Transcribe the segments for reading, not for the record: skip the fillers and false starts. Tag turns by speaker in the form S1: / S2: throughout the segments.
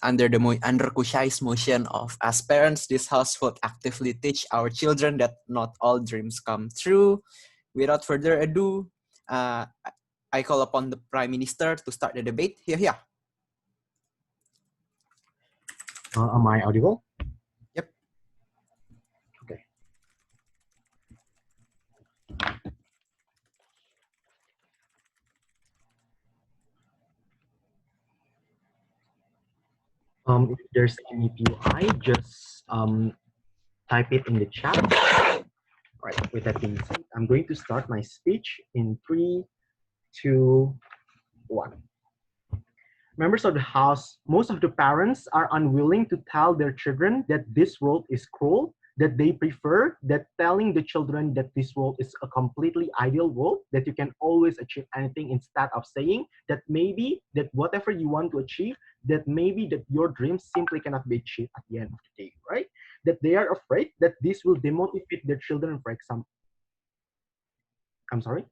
S1: under Kushai's motion of, as parents, this house will actively teach our children that not all dreams come true. Without further ado, I call upon the Prime Minister to start the debate. Here.
S2: Am I audible?
S1: Yep.
S2: Okay. If there's any PUI, just type it in the chat. All right, with that being said, I'm going to start my speech in 3, 2, 1. Members of the House, most of the parents are unwilling to tell their children that this world is cruel, that they prefer that telling the children that this world is a completely ideal world, that you can always achieve anything, instead of saying that maybe that whatever you want to achieve, that maybe that your dreams simply cannot be achieved at the end of the day, right? That they are afraid that this will demotivate their children, for example. I'm sorry?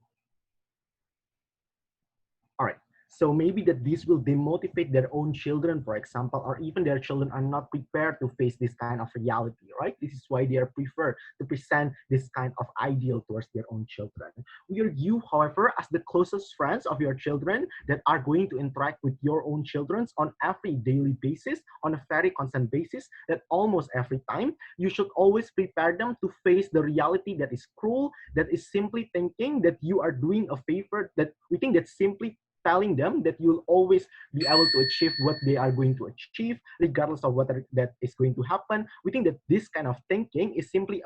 S2: All right. So maybe that this will demotivate their own children, for example, or even their children are not prepared to face this kind of reality, right? This is why they are prefer to present this kind of ideal towards their own children. We are you, however, as the closest friends of your children that are going to interact with your own children on every daily basis, on a very constant basis, that almost every time, you should always prepare them to face the reality that is cruel, that is simply thinking that you are doing a favor, that we think that simply telling them that you'll always be able to achieve what they are going to achieve, regardless of what that is going to happen. We think that this kind of thinking is simply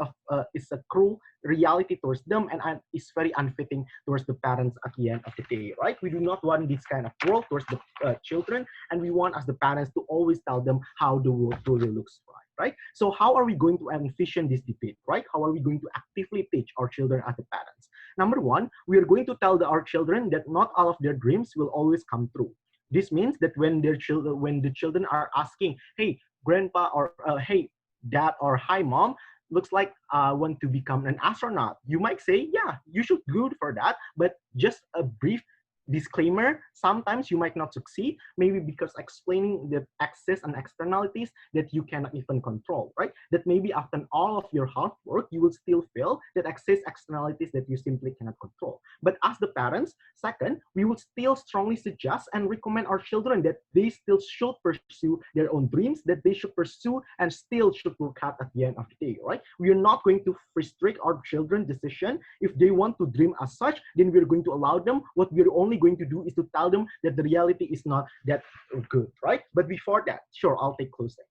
S2: is a cruel reality towards them, and is very unfitting towards the parents at the end of the day, right? We do not want this kind of world towards the children, and we want as the parents to always tell them how the world truly looks like. Right? So how are we going to envision this debate, right? How are we going to actively teach our children as the parents? Number one, we are going to tell our children that not all of their dreams will always come true. This means that when the children are asking, hey, grandpa, or hey, dad, or hi, mom, looks like I want to become an astronaut. You might say, yeah, you should go for that, but just a brief disclaimer, sometimes you might not succeed, maybe because explaining the excess and externalities that you cannot even control, right? That maybe after all of your hard work, you will still fail, that excess externalities that you simply cannot control. But as the parents, second, we would still strongly suggest and recommend our children that they still should pursue their own dreams, that they should pursue and still should work hard at the end of the day, right? We are not going to restrict our children's decision. If they want to dream as such, then we're going to allow them. What we're only going to do is to tell them that the reality is not that good, right? But before that, sure, I'll take closing.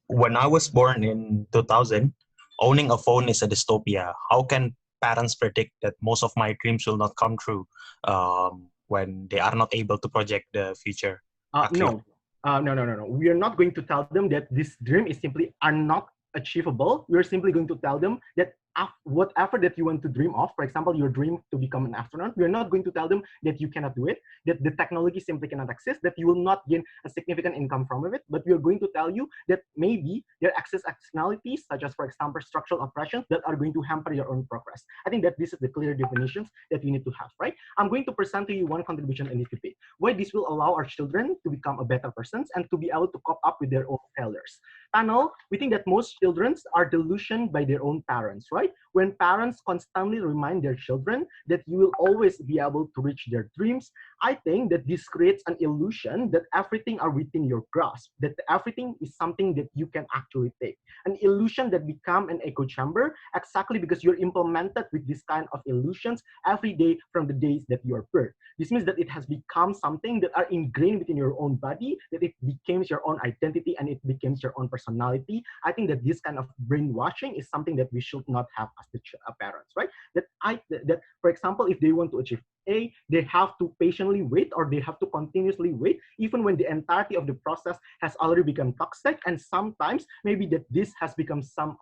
S3: When I was born in 2000, owning a phone is a dystopia. How can parents predict that most of my dreams will not come true when they are not able to project the future?
S2: No. We are not going to tell them that this dream is simply are not achievable. We are simply going to tell them that whatever that you want to dream of, for example, your dream to become an astronaut, we're not going to tell them that you cannot do it, that the technology simply cannot exist, that you will not gain a significant income from it, but we are going to tell you that maybe there are excess externalities, such as, for example, structural oppressions that are going to hamper your own progress. I think that this is the clear definitions that we need to have, right? I'm going to present to you one contribution in this debate, why this will allow our children to become a better persons and to be able to cope up with their own failures. Panel, we think that most children are delusioned by their own parents, right? When parents constantly remind their children that you will always be able to reach their dreams, I think that this creates an illusion that everything are within your grasp, that everything is something that you can actually take. An illusion that become an echo chamber exactly because you're implemented with this kind of illusions every day from the days that you are birth. This means that it has become something that are ingrained within your own body, that it becomes your own identity and it becomes your own personality. I think that this kind of brainwashing is something that we should not have as the parents, right? That for example, if they want to achieve A, they have to patiently wait, or they have to continuously wait, even when the entirety of the process has already become toxic, and sometimes maybe that this has become some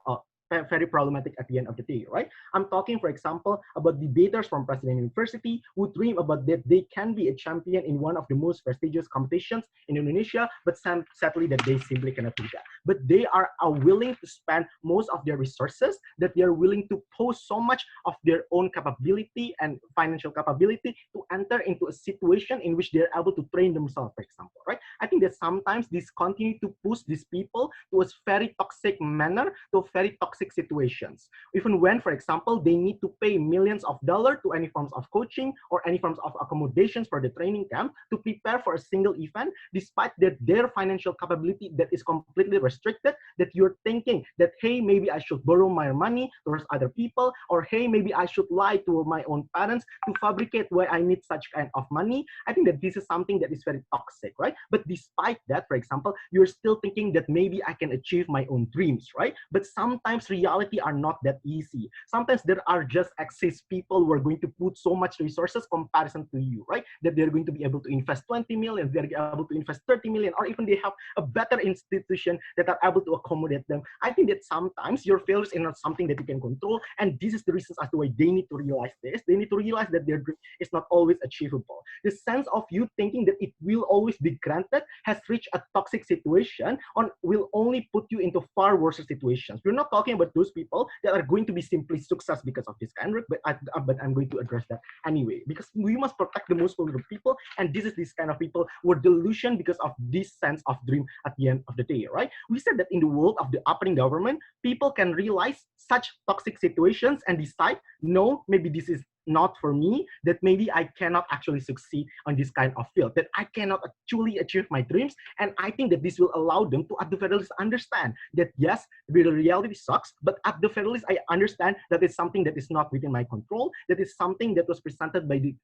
S2: very problematic at the end of the day, right? I'm talking, for example, about debaters from President University who dream about that they can be a champion in one of the most prestigious competitions in Indonesia, but sadly that they simply cannot do that. But they are willing to spend most of their resources, that they are willing to post so much of their own capability and financial capability to enter into a situation in which they're able to train themselves, for example, right? I think that sometimes this continue to push these people to a very toxic manner, to very toxic situations. Even when, for example, they need to pay millions of dollars to any forms of coaching or any forms of accommodations for the training camp to prepare for a single event, despite that their financial capability that is completely restricted, that you're thinking that, hey, maybe I should borrow my money towards other people, or hey, maybe I should lie to my own parents to fabricate why I need such kind of money. I think that this is something that is very toxic, right? But despite that, for example, you're still thinking that maybe I can achieve my own dreams, right? But sometimes reality are not that easy. Sometimes there are just excess people who are going to put so much resources comparison to you, right? That they're going to be able to invest 20 million, they're able to invest 30 million, or even they have a better institution that are able to accommodate them. I think that sometimes your failures are not something that you can control, and this is the reasons as to why they need to realize this. They need to realize that their dream is not always achievable. The sense of you thinking that it will always be granted has reached a toxic situation and will only put you into far worse situations. We're not talking about those people that are going to be simply success because of this kind of, but I'm going to address that anyway, because we must protect the most vulnerable people, and this is this kind of people who are delusion because of this sense of dream at the end of the day, right? We said that in the world of the uppering government, people can realize such toxic situations and decide, no, maybe this is not for me, that maybe I cannot actually succeed on this kind of field, that I cannot actually achieve my dreams. And I think that this will allow them to, at the very least, understand that yes, the reality sucks, but at the very least, I understand that it's something that is not within my control, that is something that was presented by the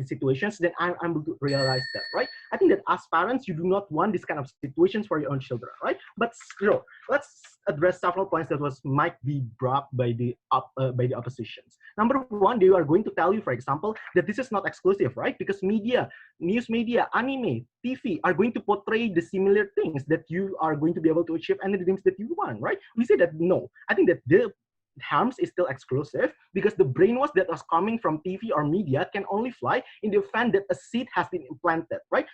S2: situations, then I'm able to realize that, right? I think that as parents, you do not want this kind of situations for your own children, right? But still, let's address several points that might be brought by the oppositions. Number one, they are going to tell you, for example, that this is not exclusive, right? Because media, news media, anime, TV are going to portray the similar things that you are going to be able to achieve and the dreams that you want, right? We say that no. I think that the harms is still exclusive because the brainwash that was coming from TV or media can only fly in the event that a seed has been implanted, right?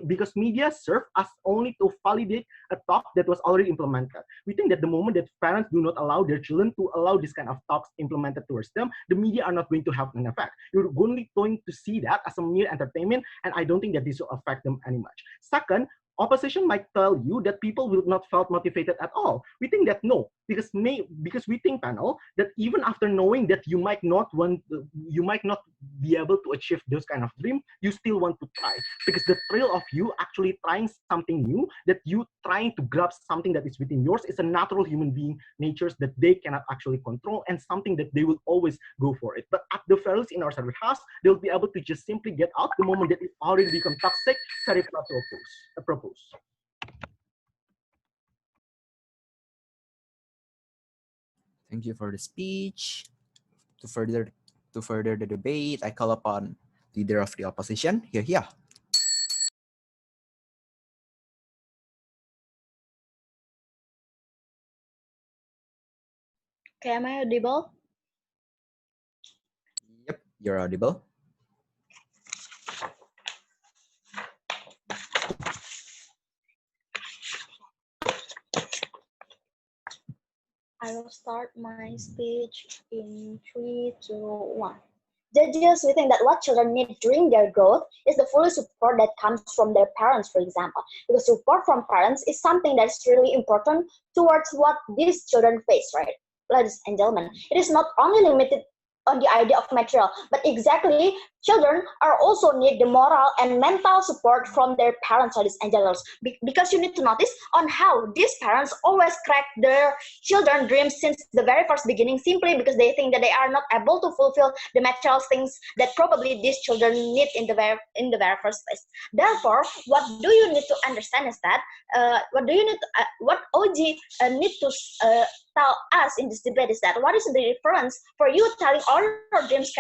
S2: Because media serve as only to validate a thought that was already implemented. We think that the moment that parents do not allow their children to allow this kind of thoughts implemented towards them, the media are not going to have an effect. You're only going to see that as a mere entertainment, and I don't think that this will affect them any much. Second, opposition might tell you that people will not felt motivated at all. We think that no, because we think, panel, that even after knowing that you might not be able to achieve those kind of dream, you still want to try, because the thrill of you actually trying something new, that you trying to grab something that is within yours, is a natural human being natures that they cannot actually control, and something that they will always go for it. But at the very least in our service house, they'll be able to just simply get out the moment that it already become toxic, very flat to propose.
S1: Thank you for the speech. To further the debate, I call upon leader of the opposition. Here.
S4: Okay, am I audible?
S1: Yep, you're audible.
S4: I will start my speech in 3, 2, 1. Judges, we think that what children need during their growth is the full support that comes from their parents, for example. Because support from parents is something that's really important towards what these children face, right? Ladies and gentlemen, it is not only limited on the idea of material, but exactly children are also need the moral and mental support from their parents, ladies and gentlemen, because you need to notice on how these parents always crack their children's dreams since the very first beginning, simply because they think that they are not able to fulfill the material things that probably these children need in the very first place. Therefore, what do you need to understand is that what OG need to tell us in this debate is that what is the difference for you telling all your dreams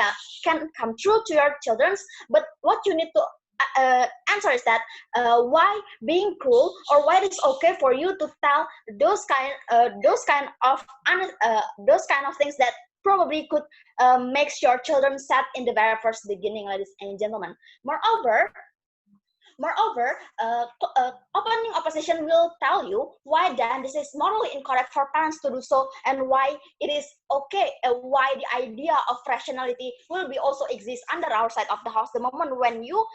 S4: can come true to your children's, but what you need to answer is that why being cruel, or why it's okay for you to tell those kind of things that probably could makes your children sad in the very first beginning, ladies and gentlemen. Moreover, opening opposition will tell you why then this is morally incorrect for parents to do so, and why it is okay, why the idea of rationality will be also exist under our side of the house the moment when you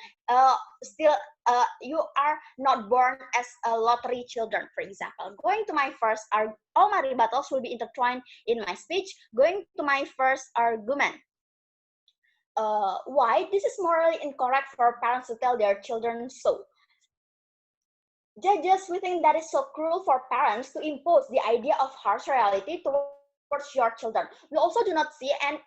S4: still not born as a lottery children, for example. Going to my first all my rebuttals will be intertwined in my speech. Going to my first argument. Why this is morally incorrect for parents to tell their children so. Judges, we think that is so cruel for parents to impose the idea of harsh reality towards your children. We also do not see, and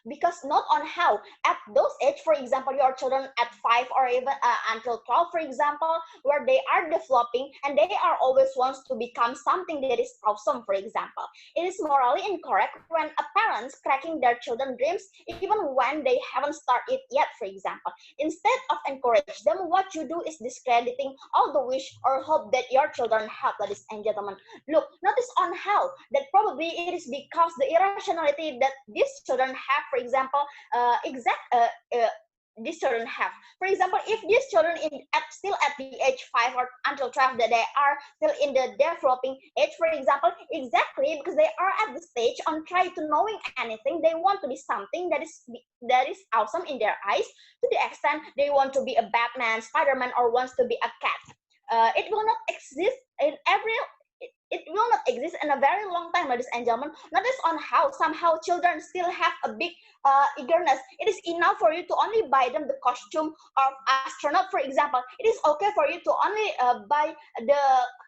S4: because not on how at those age, for example, your children at 5 or even until 12, for example, where they are developing and they are always wants to become something that is awesome, for example. It is morally incorrect when a parents cracking their children's dreams even when they haven't started yet, for example. Instead of encourage them, what you do is discrediting all the wish or hope that your children have, ladies and gentlemen. Look, notice on how that probably it is because the irrationality that these children have, for example, these children have. For example, if these children still at the age 5 or until 12 that they are still in the developing age, for example, exactly because they are at the stage on try to knowing anything, they want to be something that is awesome in their eyes, to the extent they want to be a Batman, Spider-Man, or wants to be a cat. It will not exist in it will not exist in a very long time, ladies and gentlemen. Notice on how somehow children still have a big eagerness. It is enough for you to only buy them the costume of astronaut, for example. It is okay for you to only buy the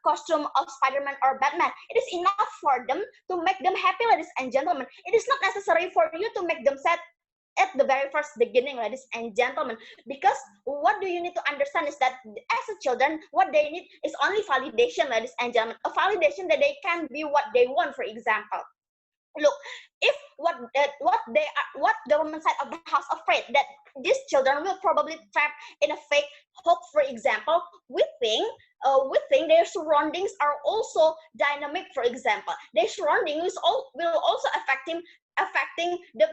S4: costume of Spider-Man or Batman. It is enough for them to make them happy, ladies and gentlemen. It is not necessary for you to make them sad at the very first beginning, ladies and gentlemen, because what do you need to understand is that as a children, what they need is only validation, ladies and gentlemen, a validation that they can be what they want, for example. Look, if what the woman side of the house afraid that these children will probably trap in a fake hope, for example, we think their surroundings are also dynamic, for example. Their surroundings will also affecting them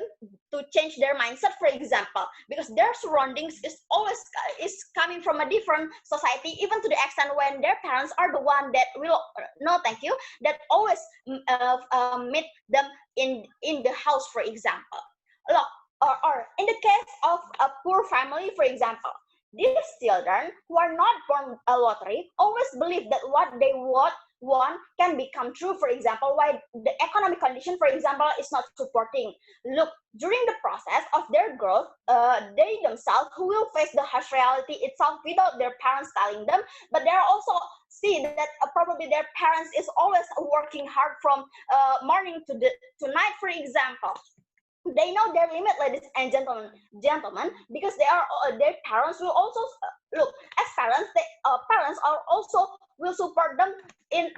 S4: to change their mindset, for example, because their surroundings is always coming from a different society, even to the extent when their parents are the one that will no thank you that always meet them in the house, for example. Look, or in the case of a poor family, for example, these children who are not born a lottery always believe that what they want can become true, for example, why the economic condition, for example, is not supporting. Look, during the process of their growth, they themselves who will face the harsh reality itself without their parents telling them, but they are also see that probably their parents is always working hard from morning to night, for example. They know their limit, ladies and gentlemen, because their parents will also look as parents. Parents are also will support them in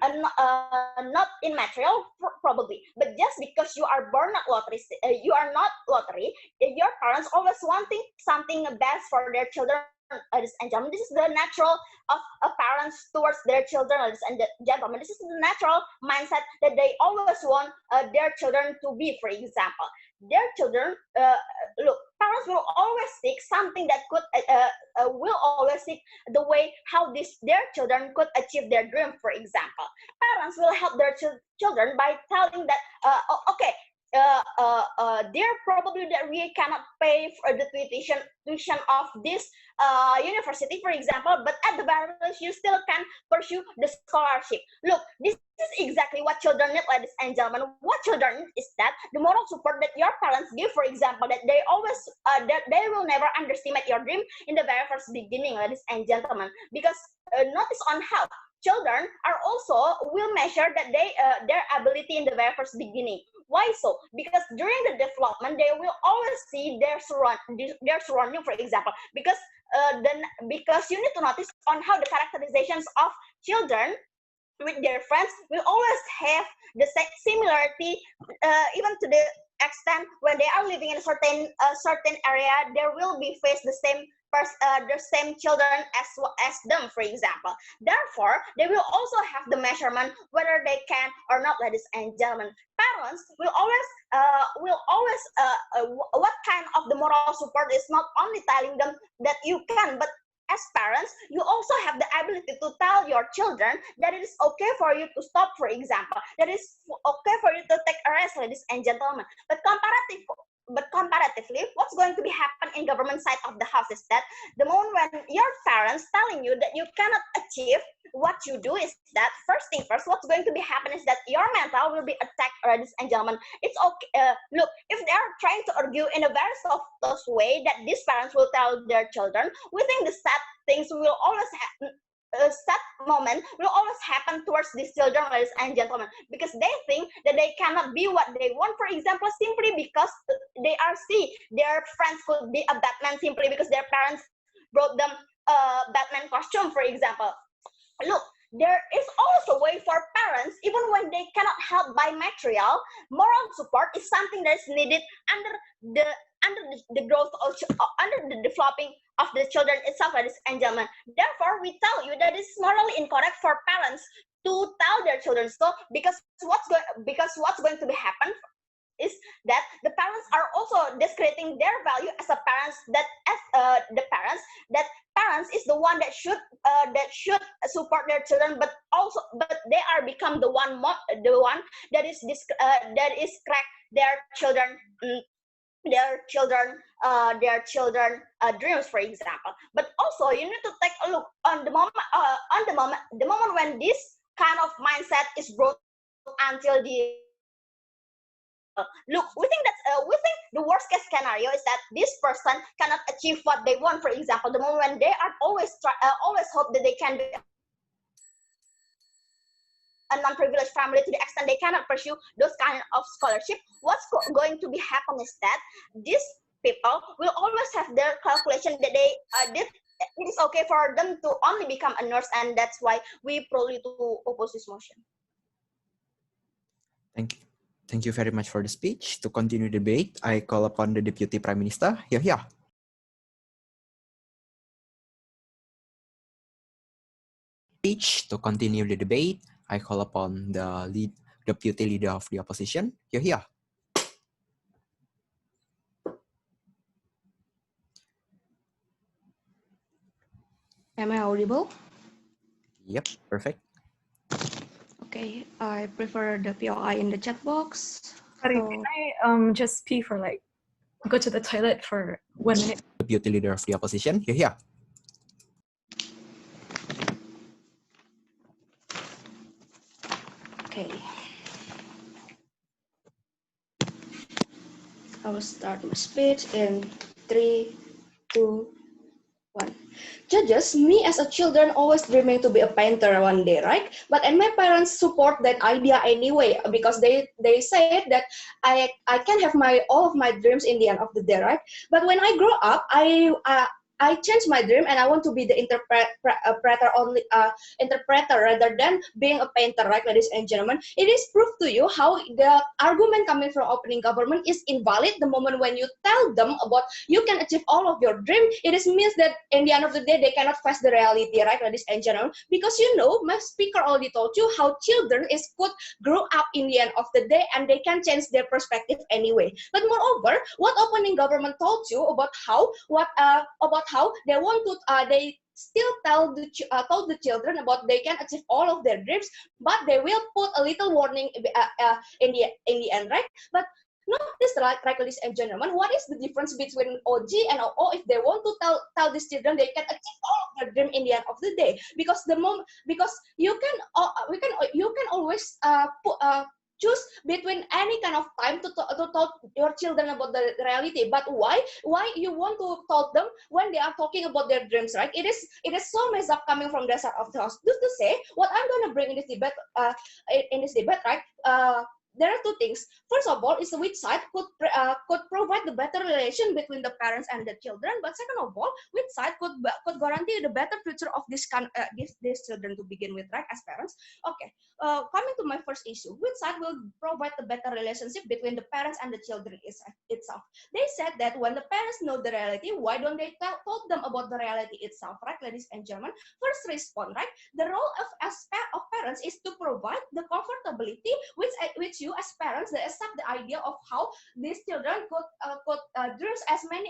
S4: not in material probably, but just because you are born not lottery, you are not lottery. Your parents always wanting something best for their children. Ladies and gentlemen, this is the natural of parents towards their children, ladies and gentlemen. This is the natural mindset that they always want their children to be, for example. Their children, look, parents will always seek something that could, will always seek the way how their children could achieve their dream, for example. Parents will help their children by telling that, okay, they're probably that we cannot pay for the tuition of this university, for example, but at the very least you still can pursue the scholarship. Look, this is exactly what children need, ladies and gentlemen. What children need is that the moral support that your parents give, for example, that they always that they will never underestimate your dream in the very first beginning, ladies and gentlemen, because notice on how children are also will measure that their ability in the very first beginning. Why so? Because during the development, they will always see their surrounding, for example. Because you need to notice on how the characterizations of children with their friends will always have the similarity, even to the extent when they are living in a certain area, there will be face the same children as them, for example. Therefore, they will also have the measurement whether they can or not, ladies and gentlemen. Parents will always what kind of the moral support is not only telling them that you can, but as parents, you also have the ability to tell your children that it is okay for you to stop, for example, that it is okay for you to take a rest, ladies and gentlemen. But comparatively, what's going to be happen in government side of the house is that the moment when your parents telling you that you cannot achieve what you do is that first thing first, what's going to be happen is that your mental will be attacked, ladies and gentlemen. It's okay. Look, if they are trying to argue in a very soft way that these parents will tell their children, we think the sad things will always happen. Sad moment will always happen towards these children, ladies and gentlemen, because they think that they cannot be what they want. For example, simply because they are see their friends could be a Batman simply because their parents brought them a Batman costume, for example. Look, there is also a way for parents, even when they cannot help by material, moral support is something that is needed under the growth of under the developing of the children itself, ladies and gentlemen. Therefore, we tell you that it's morally incorrect for parents to tell their children so, because what's going to be happen is that the parents are also discrediting their value as a parents, that as the parents, that parents is the one that should support their children, but they are become the one that is crack their children dreams, for example. But also you need to take a look on the moment when this kind of mindset is brought until the look, we think the worst case scenario is that this person cannot achieve what they want. For example, the moment when they are always hope that they can be a non-privileged family to the extent they cannot pursue those kind of scholarship. What's going to be happen is that these people will always have their calculation that they did. It is okay for them to only become a nurse, and that's why we probably to oppose this motion.
S1: Thank you. Thank you very much for the speech. To continue the debate, I call upon the Deputy Prime Minister, Yahya. Speech. To continue the debate, I call upon the Deputy Leader of the Opposition, Yahya.
S5: Am I audible?
S1: Yep, perfect.
S5: Okay, I prefer the POI in the chat box.
S6: Sorry,
S5: So,
S6: can I just pee for like, go to the toilet for 1 minute?
S1: Deputy Leader of the Opposition, Yahya.
S5: okay. I will start my speech in 3, 2, 1. Judges, me as a children always dreaming to be a painter one day, right? And my parents support that idea anyway because they said that I can have all of my dreams in the end of the day, right? But when I grow up, I changed my dream and I want to be the interpreter rather than being a painter, right, ladies and gentlemen? It is proof to you how the argument coming from opening government is invalid the moment when you tell them about you can achieve all of your dream. It is means that in the end of the day, they cannot face the reality, right, ladies and gentlemen? Because you know, my speaker already told you how children could grow up in the end of the day and they can change their perspective anyway. But moreover, what opening government told you about how they want to they still told the children about they can achieve all of their dreams, but they will put a little warning in the end, right? But not this, right, ladies and gentlemen. What is the difference between OG and OO if they want to tell these children they can achieve all of their dream in the end of the day? Because you can always choose between any kind of time to talk your children about the reality. But why you want to talk them when they are talking about their dreams, right? It is so messed up coming from the side of the house. Just to say what I'm going to bring in this debate, right? There are two things. First of all, is which side could provide the better relation between the parents and the children. But second of all, which side could guarantee the better future of these children to begin with, right? As parents. Okay. Coming to my first issue, which side will provide the better relationship between the parents and the children itself? They said that when the parents know the reality, why don't they tell them about the reality itself, right, ladies and gentlemen? First response, right? The role of parents is to provide the comfortability which you you as parents that accept the idea of how these children could dreams as many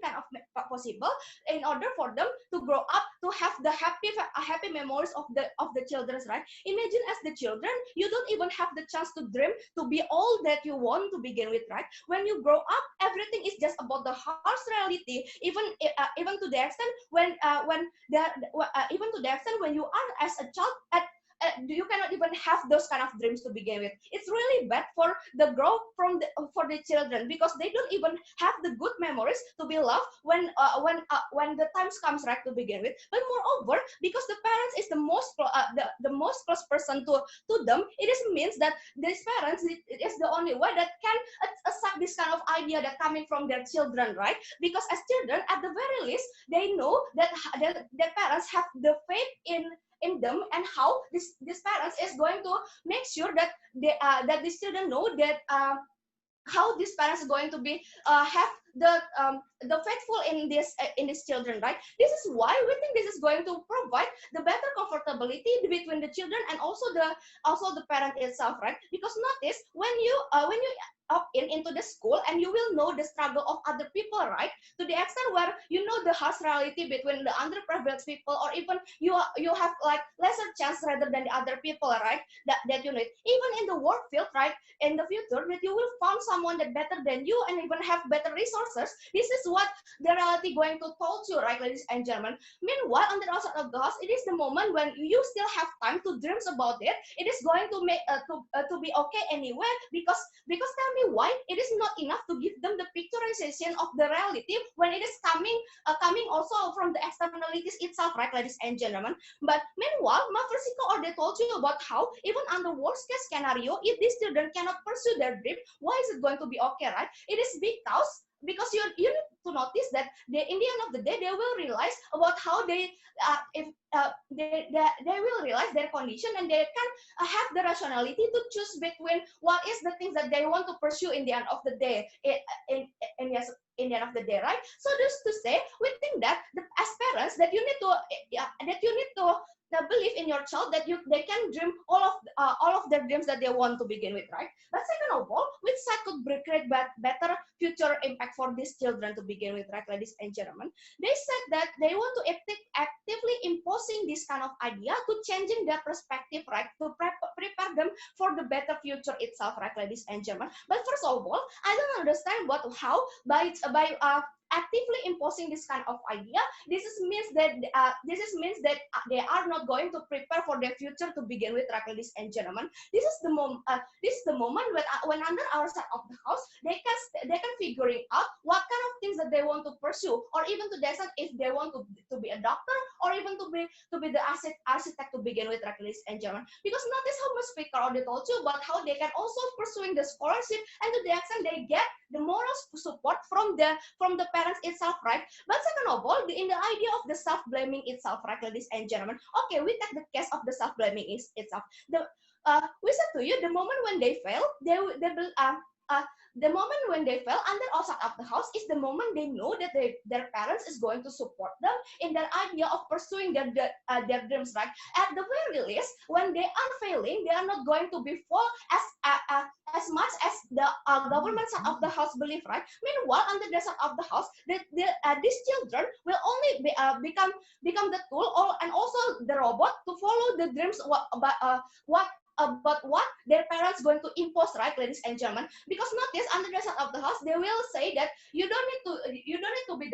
S5: kind of possible in order for them to grow up to have the happy memories of the children's, right? Imagine as the children, you don't even have the chance to dream to be all that you want to begin with, right? When you grow up, everything is just about the harsh reality, even to the extent even to the extent when you are as a child you cannot even have those kind of dreams to begin with. It's really bad for the growth for the children, because they don't even have the good memories to be loved when the times comes, right, to begin with. But moreover, because the parents is the most close person to them, it is means that these parents it is the only way that can accept this kind of idea that coming from their children, right? Because as children, at the very least, they know that their parents have the faith in them, and how this parents is going to make sure that that these children know that how these parents are going to be have the faithful in these children, right? This is why we think this is going to provide the better comfortability between the children and also the parent itself, right? Because notice when you up into the school, and you will know the struggle of other people, right? To the extent where you know the harsh reality between the underprivileged people, or even you have like lesser chance rather than the other people, right? That you need, even in the work field, right? In the future, that you will find someone that better than you and even have better resources. This is what the reality going to told you, right, ladies and gentlemen? Meanwhile, on the outside of the house, it is the moment when you still have time to dreams about it. It is going to make to be okay anyway, because tell me why it is not enough to give them the picturization of the reality when it is coming also from the externalities itself, right, ladies and gentlemen? But meanwhile, Mafrosiko already told you about how even under worst case scenario, if these children cannot pursue their dream, why is it going to be okay, right? It is because you need to notice that in the end of the day, they will realize about how they if they will realize their condition, and they can have the rationality to choose between what is the things that they want to pursue in the end of the day. Yes, in the end of the day, right? So just to say, we think that as parents, that you need to believe in your child that they can dream all of their dreams that they want to begin with, right? But second of all, which side could create better future impact for these children to begin with, right, ladies and gentlemen? They said that they want to actively imposing this kind of idea to changing their perspective, right, to prepare them for the better future itself, right, ladies and gentlemen. But first of all, I don't understand how by actively imposing this kind of idea, this means that they are not going to prepare for their future to begin with, right, ladies and gentlemen. This is the moment when under our side of the house, they can figuring out what kind of things that they want to pursue, or even to decide if they want to be a doctor, or even to be the architect to begin with, right, ladies and gentlemen. Because notice how much speaker already told you about how they can also pursuing the scholarship, and to the extent they get the moral support from the parents itself, right? But second of all, in the idea of the self-blaming itself, right, ladies and gentlemen. Okay, we take the case of the self-blaming itself. We said to you, the moment when they fail, the moment when they fail under outside of the house is the moment they know that their parents is going to support them in their idea of pursuing their dreams, right? At the very least, when they are failing, they are not going to be fall as much as the government side of the house believe, right? Meanwhile, under the side of the house, these children will only become the tool and also the robot to follow the dreams about what their parents going to impose, right, ladies and gentlemen? Because notice under the side of the house, they will say that you don't need to be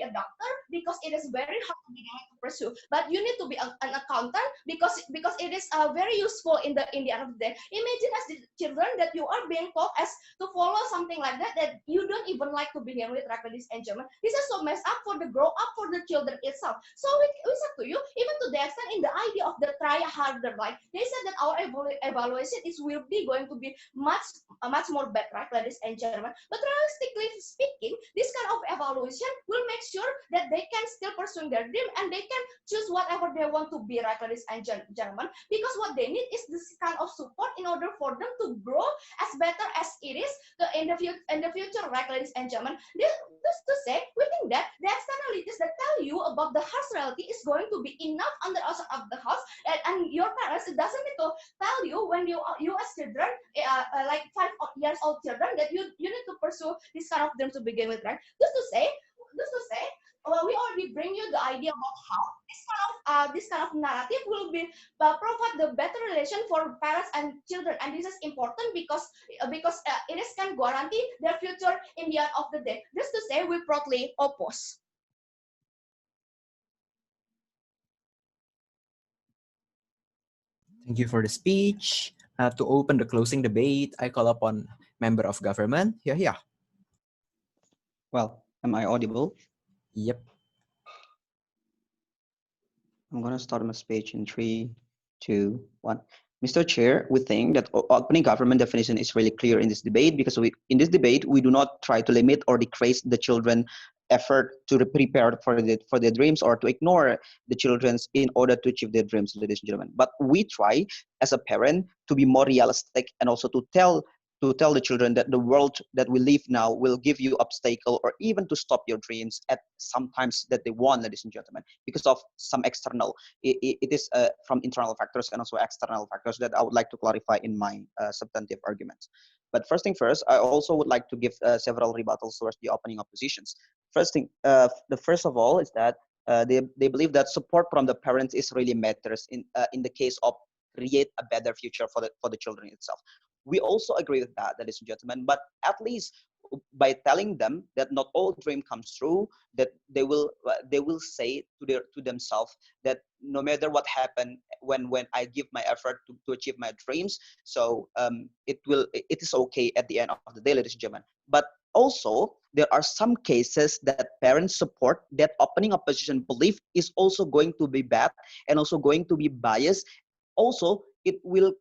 S5: a doctor, because it is very hard to pursue, but you need to be an accountant because it is very useful in the end of the day. Imagine as the children that you are being taught as to follow something like that you don't even like to begin with, right, ladies and gentlemen. This is so messed up for the grow up for the children itself. So we said to you, even to the extent in the idea of the try harder, right? They said that our evaluation will be going to be much more better, right, ladies and gentlemen. But realistically speaking, this kind of evaluation will make sure that they can still pursue their dream and they can choose whatever they want to be, right, ladies and gentlemen. Because what they need is this kind of support in order for them to grow as better as it is in the future, right, ladies and gentlemen. Just to say, we think that the externalities that tell tell you about the harsh reality is going to be enough on the outside of the house, and your parents, it doesn't need to tell you when you as children, like 5 years old children, that you need to pursue this kind of dream to begin with, right? Just to say, well, we already bring you the idea about how this kind of narrative will be provide the better relation for parents and children, and this is important because it is can guarantee their future in the end of the day. Just to say, we proudly oppose.
S1: Thank you for the speech. To open the closing debate, I call upon member of government. Yeah.
S7: Well, am I audible?
S1: Yep.
S7: I'm going to start my speech in 3, 2, 1. Mr. Chair, we think that opening government definition is really clear in this debate because in this debate we do not try to limit or decrease the children effort to prepare for their dreams or to ignore the children's in order to achieve their dreams, ladies and gentlemen. But we try as a parent to be more realistic and also to tell the children that the world that we live now will give you obstacle or even to stop your dreams at sometimes that they want, ladies and gentlemen, because of some external. It is from internal factors and also external factors that I would like to clarify in my substantive arguments. But first thing first, I also would like to give several rebuttals towards the opening of positions. The first of all is that they believe that support from the parents is really matters in the case of create a better future for the children itself. We also agree with that, ladies and gentlemen, but at least by telling them that not all dream comes true, that they will say to themselves that no matter what happened when I give my effort to achieve my dreams, so it is okay at the end of the day, ladies and gentlemen. But also there are some cases that parents support that opening opposition belief is also going to be bad and also going to be biased. Also it will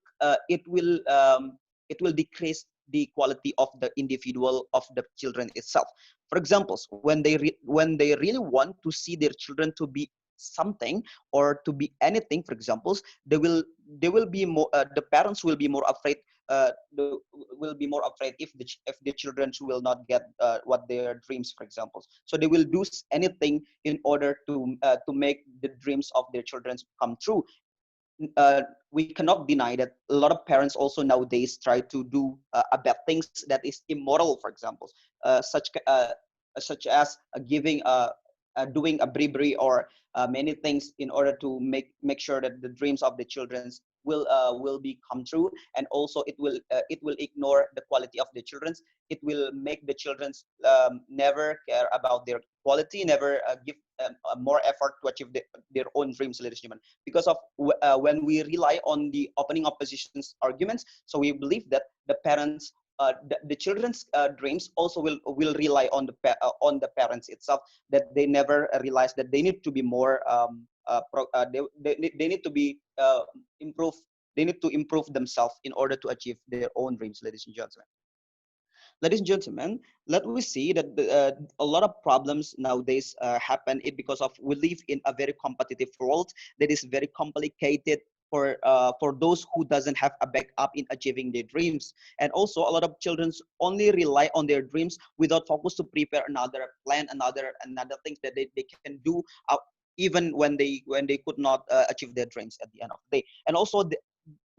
S7: decrease the quality of the individual of the children itself. For example, when they really want to see their children to be something or to be anything, for example, they will be more the parents will be more afraid if the children will not get what their dreams, for example. So they will do anything in order to make the dreams of their children come true. We cannot deny that a lot of parents also nowadays try to do bad things that is immoral, for example, such as giving doing a bribery or many things in order to make sure that the dreams of the children will be come true, and also it will ignore the quality of the children's. It will make the children's never care about their quality, never give more effort to achieve their own dreams, ladies and gentlemen, because of when we rely on the opening opposition's arguments. So we believe that the parents the children's dreams also will rely on the parents itself, that they never realize that they need to be more they need to be improve they need to improve themselves in order to achieve their own dreams, ladies and gentlemen. Ladies and gentlemen, let we see that a lot of problems nowadays happen because of we live in a very competitive world that is very complicated for those who doesn't have a backup in achieving their dreams. And also a lot of children only rely on their dreams without focus to prepare another plan, another things that they can do even when they could not achieve their dreams at the end of the day. And also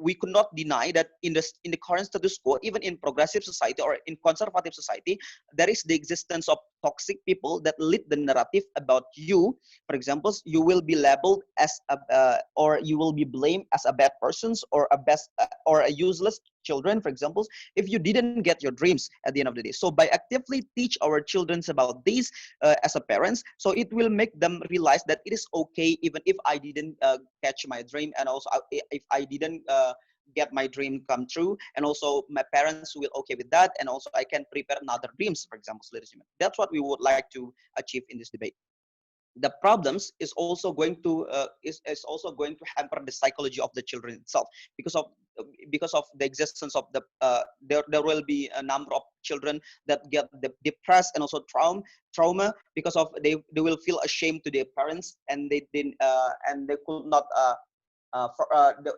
S7: we could not deny that in the current status quo, even in progressive society or in conservative society, there is the existence of toxic people that lead the narrative about you. For example, you will be labeled as or you will be blamed as a bad person or or a useless children, for example, if you didn't get your dreams at the end of the day. So by actively teach our children about this as a parents, so it will make them realize that it is okay even if I didn't catch my dream, and also if I didn't get my dream come true, and also my parents will okay with that, and also I can prepare another dreams, for example, ladies and gentlemen. That's what we would like to achieve in this debate. The problems is also going to hamper the psychology of the children itself, because of the existence of the there will be a number of children that get depressed and also trauma because of they will feel ashamed to their parents, and they didn't and they could not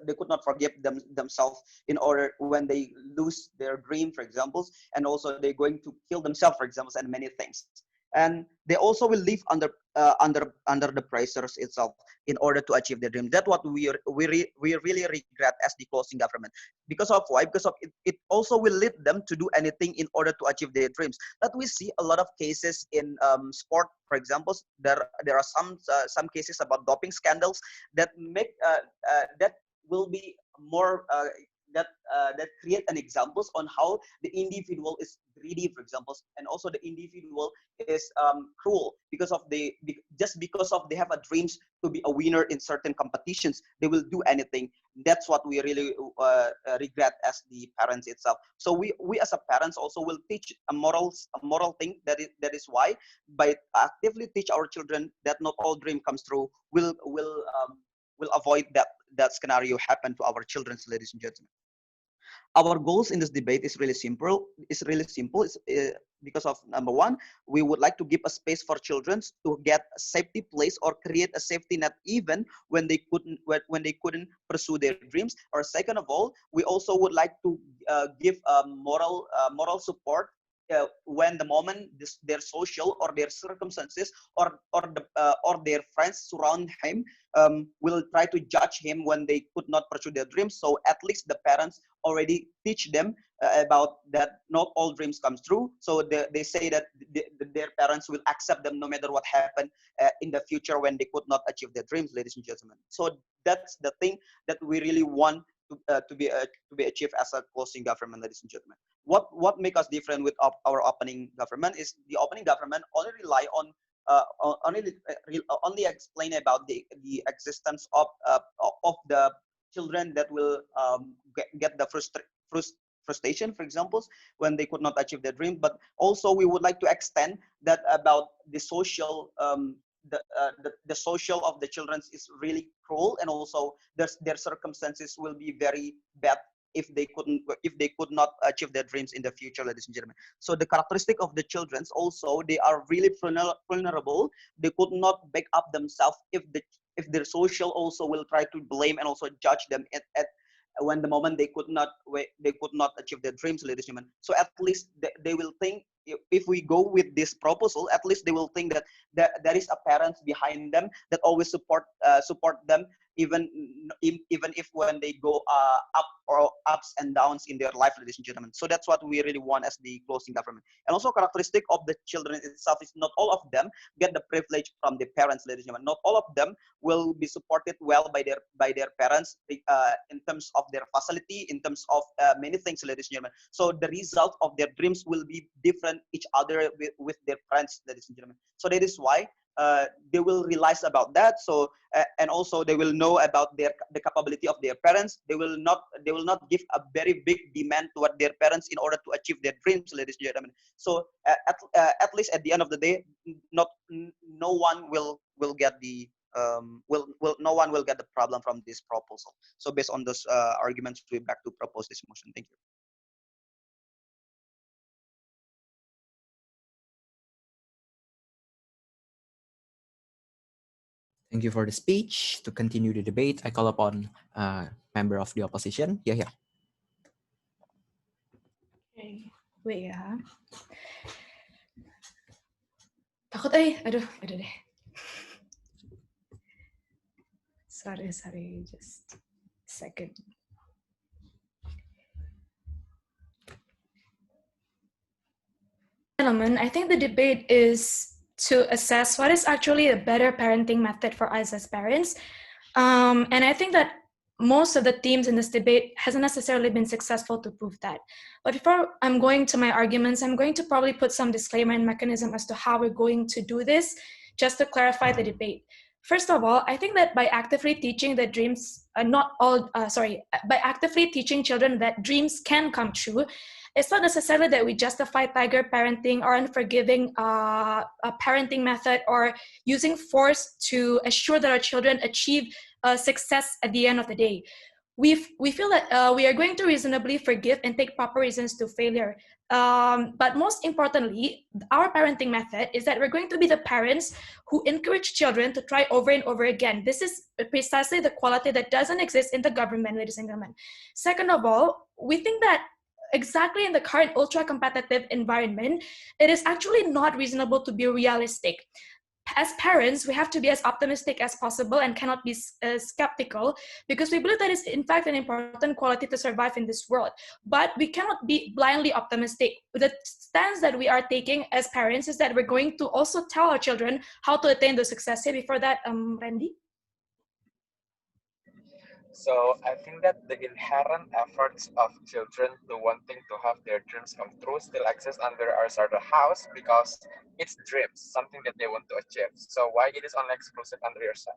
S7: they could not forgive themselves in order when they lose their dream, for example, and also they're going to kill themselves, for example, and many things. and they also will live under the pressures itself in order to achieve their dream. That's what we really regret as the closing government. Because of why? Because of it also will lead them to do anything in order to achieve their dreams. That we see a lot of cases in sport, for example. There are some cases about doping scandals that make that will be more that create an examples on how the individual is greedy, for example, and also the individual is cruel because of just because of they have a dreams to be a winner in certain competitions, they will do anything. That's what we really regret as the parents itself. So we as a parents also will teach a moral thing. That is why by actively teach our children that not all dream comes true, will avoid that scenario happen to our children, ladies and gentlemen. Our goals in this debate is really simple. It's because of number one, we would like to give a space for children to get a safety place or create a safety net even when they couldn't pursue their dreams. Or second of all, we also would like to give moral support when the moment their social or their circumstances or their friends surround him will try to judge him when they could not pursue their dreams. So at least the parents already teach them about that not all dreams come true. So they say that their parents will accept them no matter what happened in the future when they could not achieve their dreams, ladies and gentlemen. So that's the thing that we really want to be achieved as a closing government, ladies and gentlemen. What make us different with our opening government is the opening government only rely on only explain about the existence of the children that will get the frustration, for example, when they could not achieve their dream. But also we would like to extend that about the social the social of the children is really cruel, and also their circumstances will be very bad if they could not achieve their dreams in the future, ladies and gentlemen. So the characteristic of the children also, they are really vulnerable. They could not back up themselves if their social also will try to blame and also judge them at when the moment they could not achieve their dreams, ladies and gentlemen. So at least they will think, if we go with this proposal, at least they will think that there is a parents behind them that always support them, even if when they go up or ups and downs in their life, ladies and gentlemen. So that's what we really want as the closing government. And also characteristic of the children itself is not all of them get the privilege from the parents, ladies and gentlemen. Not all of them will be supported well by their parents in terms of their facility, in terms of many things, ladies and gentlemen. So the result of their dreams will be different each other with their friends, ladies and gentlemen. So that is why they will realize about that. So and also they will know about the capability of their parents. They will not give a very big demand toward their parents in order to achieve their dreams, ladies and gentlemen. So at least at the end of the day, no one will get the no one will get the problem from this proposal. So based on those arguments, we back to propose this motion. Thank you.
S1: Thank you for the speech. To continue the debate, I call upon member of the opposition. Yeah.
S6: Okay. Wait ya. Takut aduh deh. Sorry, just a second. Gentlemen, I think the debate is to assess what is actually a better parenting method for us as parents. And I think that most of the themes in this debate hasn't necessarily been successful to prove that. But before I'm going to my arguments, I'm going to probably put some disclaimer and mechanism as to how we're going to do this, just to clarify the debate. First of all, I think that by actively teaching that dreams, by actively teaching children that dreams can come true, it's not necessarily that we justify tiger parenting or unforgiving a parenting method or using force to assure that our children achieve success at the end of the day. We feel that we are going to reasonably forgive and take proper reasons to failure. But most importantly, our parenting method is that we're going to be the parents who encourage children to try over and over again. This is precisely the quality that doesn't exist in the government, ladies and gentlemen. Second of all, we think that exactly in the current ultra competitive environment, it is actually not reasonable to be realistic. As parents, we have to be as optimistic as possible and cannot be skeptical, because we believe that is in fact an important quality to survive in this world. But we cannot be blindly optimistic. The stance that we are taking as parents is that we're going to also tell our children how to attain the success. Say before that, Randy?
S8: So I think that the inherent efforts of children to wanting to have their dreams come true still exist under our sort of house because it's dreams, something that they want to achieve. So why it is only exclusive under your side?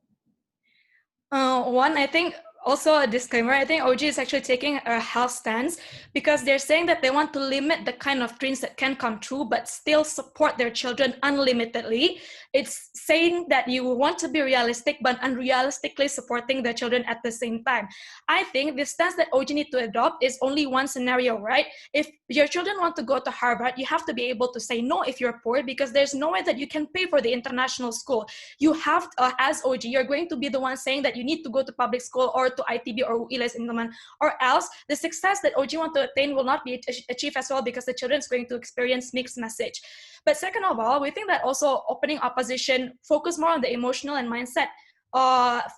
S6: One, I think also a disclaimer, I think OG is actually taking a health stance because they're saying that they want to limit the kind of dreams that can come true, but still support their children unlimitedly. It's saying that you want to be realistic, but unrealistically supporting their children at the same time. I think the stance that OG need to adopt is only one scenario, right? If your children want to go to Harvard, you have to be able to say no if you're poor, because there's no way that you can pay for the international school. You have, as OG, you're going to be the one saying that you need to go to public school or to ITB or UILES in Indoman, or else the success that OG want to attain will not be achieved as well, because the children is going to experience mixed message. But second of all, we think that also opening opposition focus more on the emotional and mindset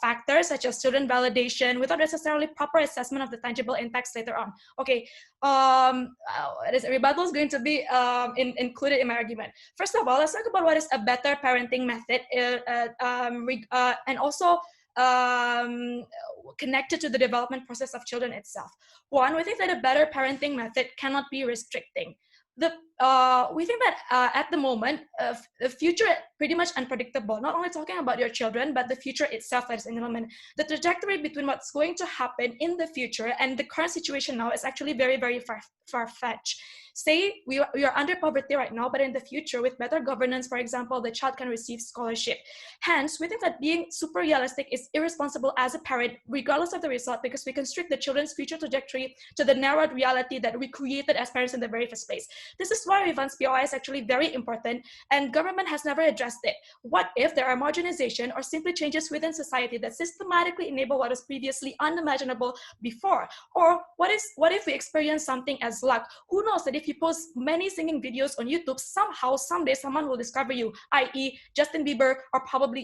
S6: factors such as children validation without necessarily proper assessment of the tangible impacts later on. Okay, this rebuttal is going to be included in my argument. First of all, let's talk about what is a better parenting method, and also connected to the development process of children itself. One, we think that a better parenting method cannot be restricting. We think that at the moment, the future pretty much unpredictable. Not only talking about your children, but the future itself as an element. The trajectory between what's going to happen in the future and the current situation now is actually very, very far-fetched. Say we are under poverty right now, but in the future, with better governance, for example, the child can receive scholarship. Hence, we think that being super realistic is irresponsible as a parent, regardless of the result, because we constrict the children's future trajectory to the narrowed reality that we created as parents in the very first place. This is why Ivan's POI is actually very important, and government has never addressed it. What if there are marginalization or simply changes within society that systematically enable what was previously unimaginable before? Or what if we experience something as luck? Who knows that if you post many singing videos on YouTube, somehow, someday, someone will discover you, i.e. Justin Bieber,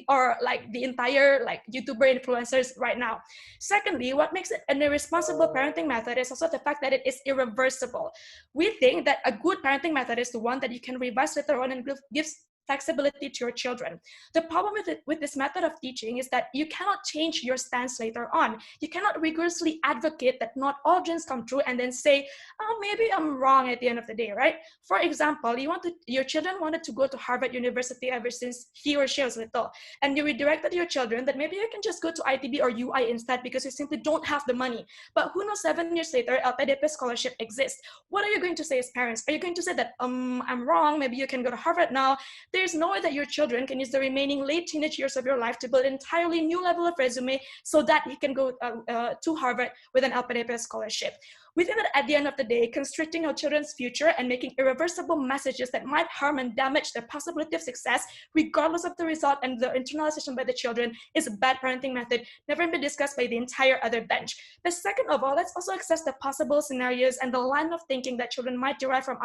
S6: or like the entire like YouTuber influencers right now. Secondly, what makes it an irresponsible parenting method is also the fact that it is irreversible. We think that a good parenting method is the one that you can revise later on and gives flexibility to your children. The problem with this method of teaching is that you cannot change your stance later on. You cannot rigorously advocate that not all dreams come true and then say, oh, maybe I'm wrong at the end of the day, right? For example, your children wanted to go to Harvard University ever since he or she was little, and you redirected your children that maybe you can just go to ITB or UI instead because you simply don't have the money. But who knows, 7 years later, LPDP scholarship exists. What are you going to say as parents? Are you going to say that, I'm wrong, maybe you can go to Harvard now? There's no way that your children can use the remaining late teenage years of your life to build an entirely new level of resume so that he can go to Harvard with an LPDP scholarship. We think that at the end of the day, constricting our children's future and making irreversible messages that might harm and damage their possibility of success, regardless of the result and the internalization by the children, is a bad parenting method, never been discussed by the entire other bench. But second of all, let's also assess the possible scenarios and the line of thinking that children might derive from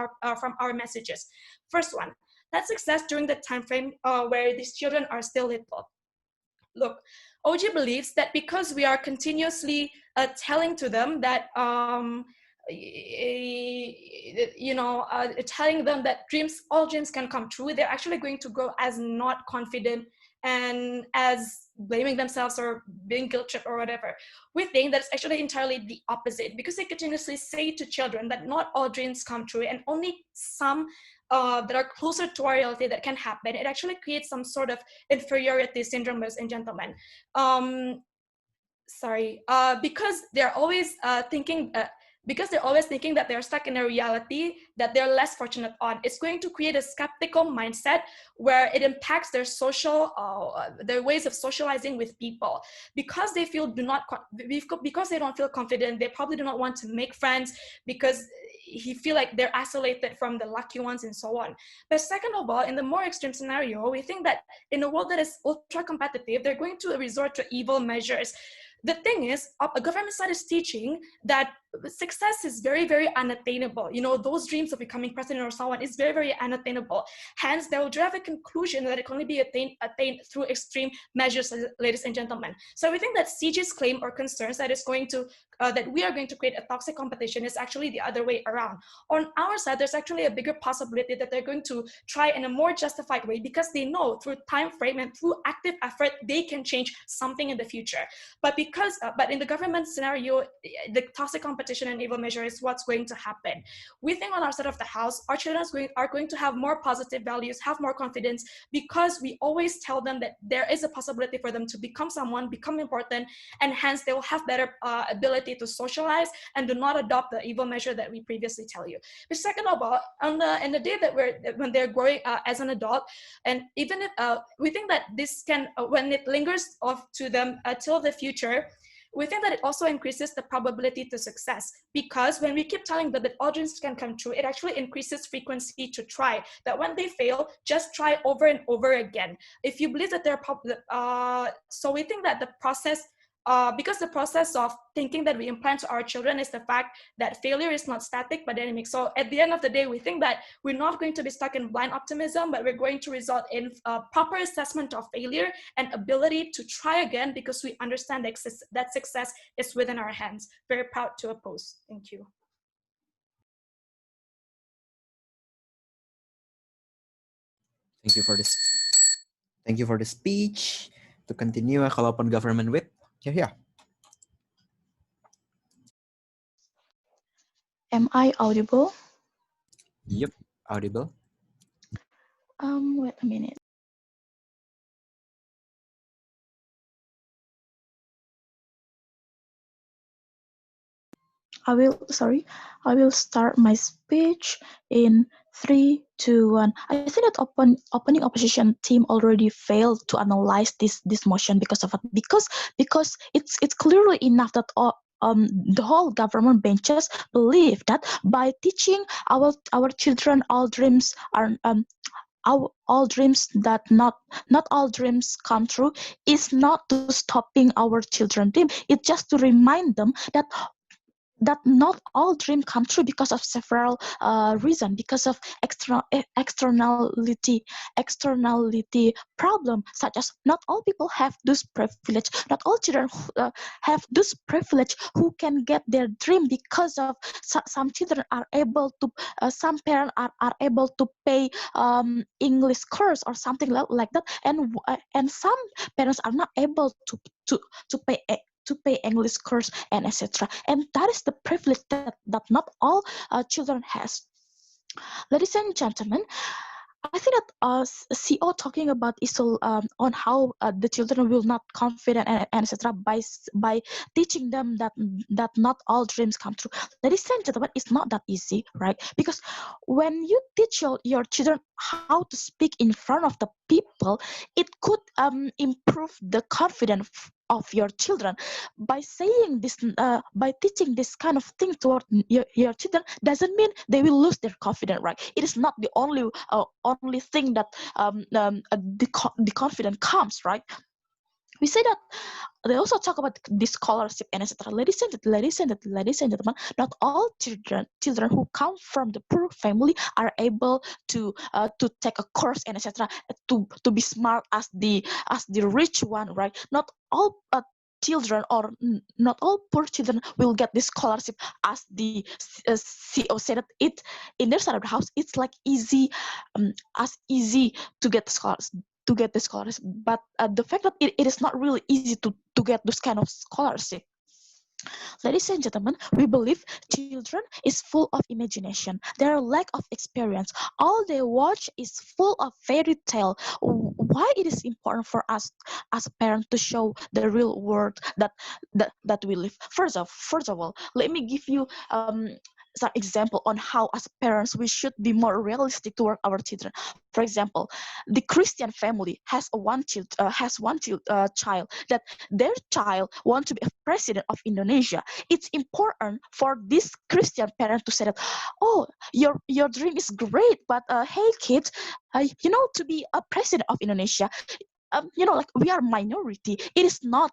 S6: our messages. First one, that's success during the time frame where these children are still little. Look, OG believes that because we are continuously telling to them that, telling them that all dreams can come true, they're actually going to grow as not confident and as blaming themselves or being guilt-tripped or whatever. We think that's actually entirely the opposite, because they continuously say to children that not all dreams come true and only some that are closer to our reality that can happen. It actually creates some sort of inferiority syndrome, ladies and gentlemen. Because they're always thinking that they're stuck in a reality that they're less fortunate on. It's going to create a skeptical mindset where it impacts their their ways of socializing with people. Because they because they don't feel confident, they probably do not want to make friends because he feel like they're isolated from the lucky ones and so on. But second of all, in the more extreme scenario, we think that in a world that is ultra competitive, they're going to resort to evil measures. The thing is, a government side is teaching that success is very, very unattainable. Those dreams of becoming president or someone is very, very unattainable. Hence, they will drive a conclusion that it can only be attained through extreme measures, ladies and gentlemen. So we think that Seger's claim or concerns that that we are going to create a toxic competition is actually the other way around. On our side, there's actually a bigger possibility that they're going to try in a more justified way, because they know through time frame and through active effort they can change something in the future. But in the government scenario, the toxic competition and evil measure is what's going to happen. We think on our side of the house, our children are going to have more positive values, have more confidence, because we always tell them that there is a possibility for them to become someone, become important, and hence they will have better ability to socialize and do not adopt the evil measure that we previously tell you. But second of all, in the day that when they're growing as an adult, and even if we think that this can, when it lingers off to them till the future, we think that it also increases the probability to success, because when we keep telling them that all dreams can come true, it actually increases frequency to try. That when they fail, just try over and over again. If you believe that so we think that the process, because the process of thinking that we implant to our children is the fact that failure is not static but dynamic. So at the end of the day, we think that we're not going to be stuck in blind optimism, but we're going to result in proper assessment of failure and ability to try again, because we understand that success is within our hands. Very proud to oppose. Thank you.
S1: Thank you for this. Thank you for the speech. To continue, I call upon Government Whip. Yeah.
S9: Am I audible?
S1: Yep, audible.
S9: Wait a minute. I will start my speech in 3, 2, 1. I think that opening opposition team already failed to analyze this motion because of it. Because it's clearly enough that the whole government benches believe that by teaching our children all dreams are all dreams that not all dreams come true is not to stopping our children dream. It's just to remind them that not all dreams come true because of several reasons, because of externality problem, such as not all people have this privilege, not all children have this privilege who can get their dream, because of some children are able to some parents are able to pay English course or something like that, and some parents are not able to pay English course and etc. And that is the privilege that not all children has. Ladies and gentlemen, I think that CO talking about issue on how the children will not confident and etc. by teaching them that not all dreams come true. Ladies and gentlemen, it's not that easy, right? Because when you teach your children how to speak in front of the people, it could improve the confidence of your children. By saying this, by teaching this kind of thing toward your children, doesn't mean they will lose their confidence, right? It is not the only thing that the confidence comes, right? We say that they also talk about the scholarship and etc. Ladies and gentlemen, not all children who come from the poor family are able to take a course and etc. to be smart as the rich one, right? Not all children or not all poor children will get this scholarship, as the CEO said that it in their side of the house it's like easy to get the scholarship, but the fact that it is not really easy to get this kind of scholarship. Ladies and gentlemen, we believe children is full of imagination. Their lack of experience, all they watch is full of fairy tale. Why it is important for us as a parent to show the real world that we live? First of all, let me give you some example on how as parents we should be more realistic toward our children. For example, the Christian family has one child that their child wants to be a president of Indonesia. It's important for this Christian parent to say that, oh, your dream is great, but hey kids, to be a president of Indonesia, like we are minority. It is not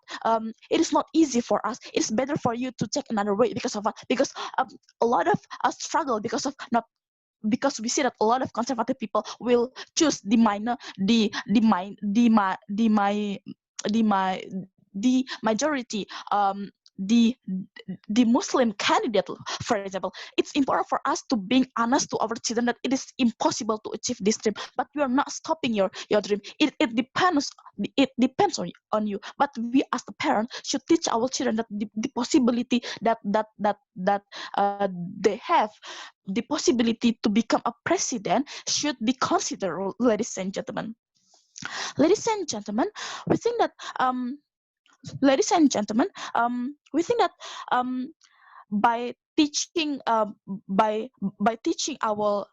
S9: easy for us. It's better for you to take another way because of what? Because a lot of us struggle because of not because we see that a lot of conservative people will choose the minor the mi- the my the my the majority the the Muslim candidate, for example. It's important for us to being honest to our children that it is impossible to achieve this dream, but we are not stopping your dream. It depends on you, but we as the parent should teach our children that the possibility that they have the possibility to become a president should be considered, ladies and gentlemen. Ladies and gentlemen, we think that ladies and gentlemen, we think that by teaching our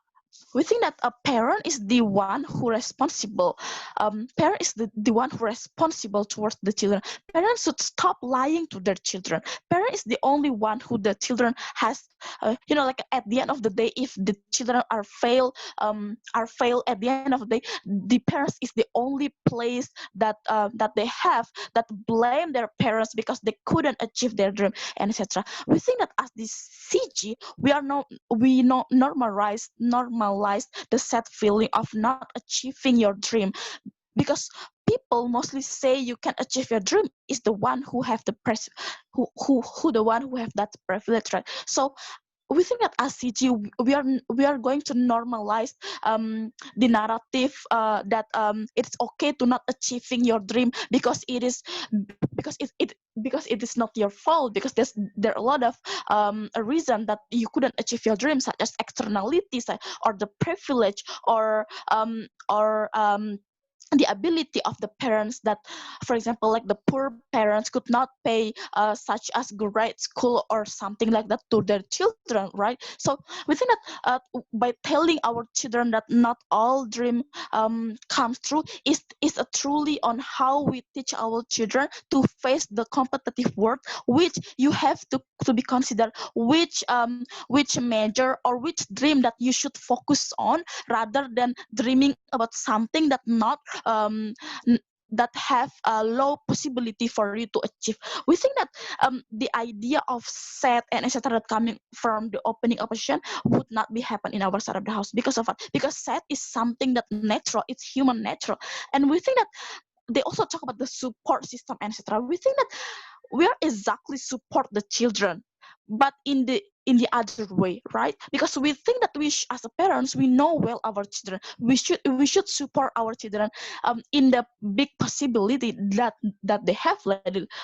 S9: we think that a parent is the one who responsible parent is the one who responsible towards the children. Parents should stop lying to their children. Parent is the only one who the children has like at the end of the day, if the children are fail at the end of the day, the parents is the only place that they have that blame their parents because they couldn't achieve their dream, and etc. We think that as the CG, we not normalize the sad feeling of not achieving your dream, because people mostly say you can achieve your dream is the one who have the who the one who have that privilege, right? So we think at ACG we are going to normalize the narrative that it's okay to not achieving your dream because it is because it is not your fault, because there are a lot of a reason that you couldn't achieve your dream, such as externalities or the privilege or the ability of the parents that, for example, like the poor parents could not pay such as grade school or something like that to their children, right? So we think that by telling our children that not all dream comes true is a truly on how we teach our children to face the competitive world, which you have to be considered which major or which dream that you should focus on, rather than dreaming about something that not that have a low possibility for you to achieve. We think that the idea of set and etc. that coming from the opening opposition would not be happen in our side of the house because of what? Because set is something that natural, it's human natural, and we think that they also talk about the support system and etc. We think that we are exactly support the children, but in the other way, right? Because we think that as a parents, we know well our children. We should support our children in the big possibility that they have,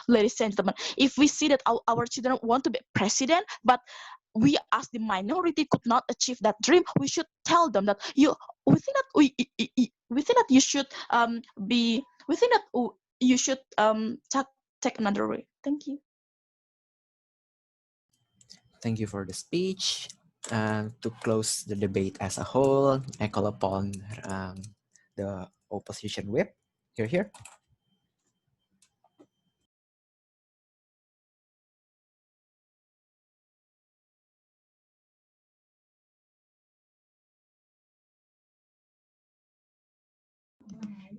S9: ladies and gentlemen. If we see that our children want to be president, but we as the minority could not achieve that dream, we should tell them that we think that we think that you should be we think that you should take another way. Thank you.
S1: Thank you for the speech. To close the debate as a whole, I call upon the opposition whip. Here.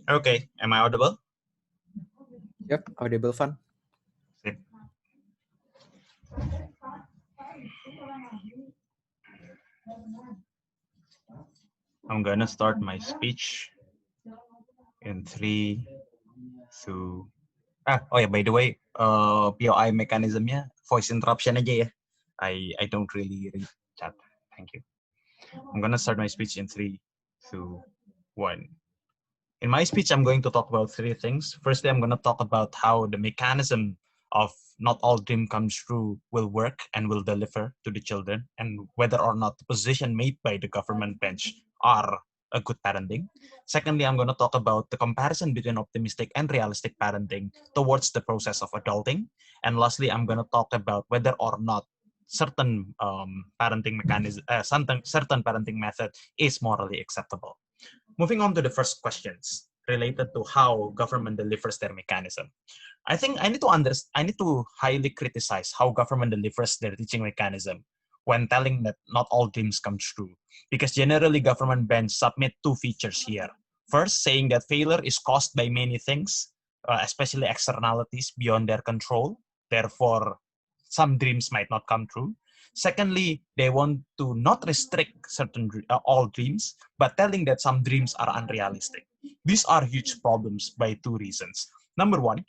S3: Okay, am I audible?
S1: Yep, audible, Fun.
S3: Sip. I'm gonna start my speech in 3, 2. Oh yeah, by the way, POI mechanismnya voice interruption aja ya. I don't really read chat. Thank you. I'm gonna start my speech in 3, 2, 1. In my speech, I'm going to talk about 3 things. Firstly, I'm going to talk about how the mechanism of not all dream comes true will work and will deliver to the children, and whether or not the position made by the government bench are a good parenting. Secondly, I'm going to talk about the comparison between optimistic and realistic parenting towards the process of adulting. And lastly, I'm going to talk about whether or not certain parenting mechanism, certain parenting method is morally acceptable. Moving on to the first questions related to how government delivers their mechanism. I think I need to highly criticize how government delivers their teaching mechanism when telling that not all dreams come true. Because generally government bench submit 2 features here. First, saying that failure is caused by many things, especially externalities beyond their control. Therefore, some dreams might not come true. Secondly, they want to not restrict all dreams, but telling that some dreams are unrealistic. These are huge problems by two reasons. Number one,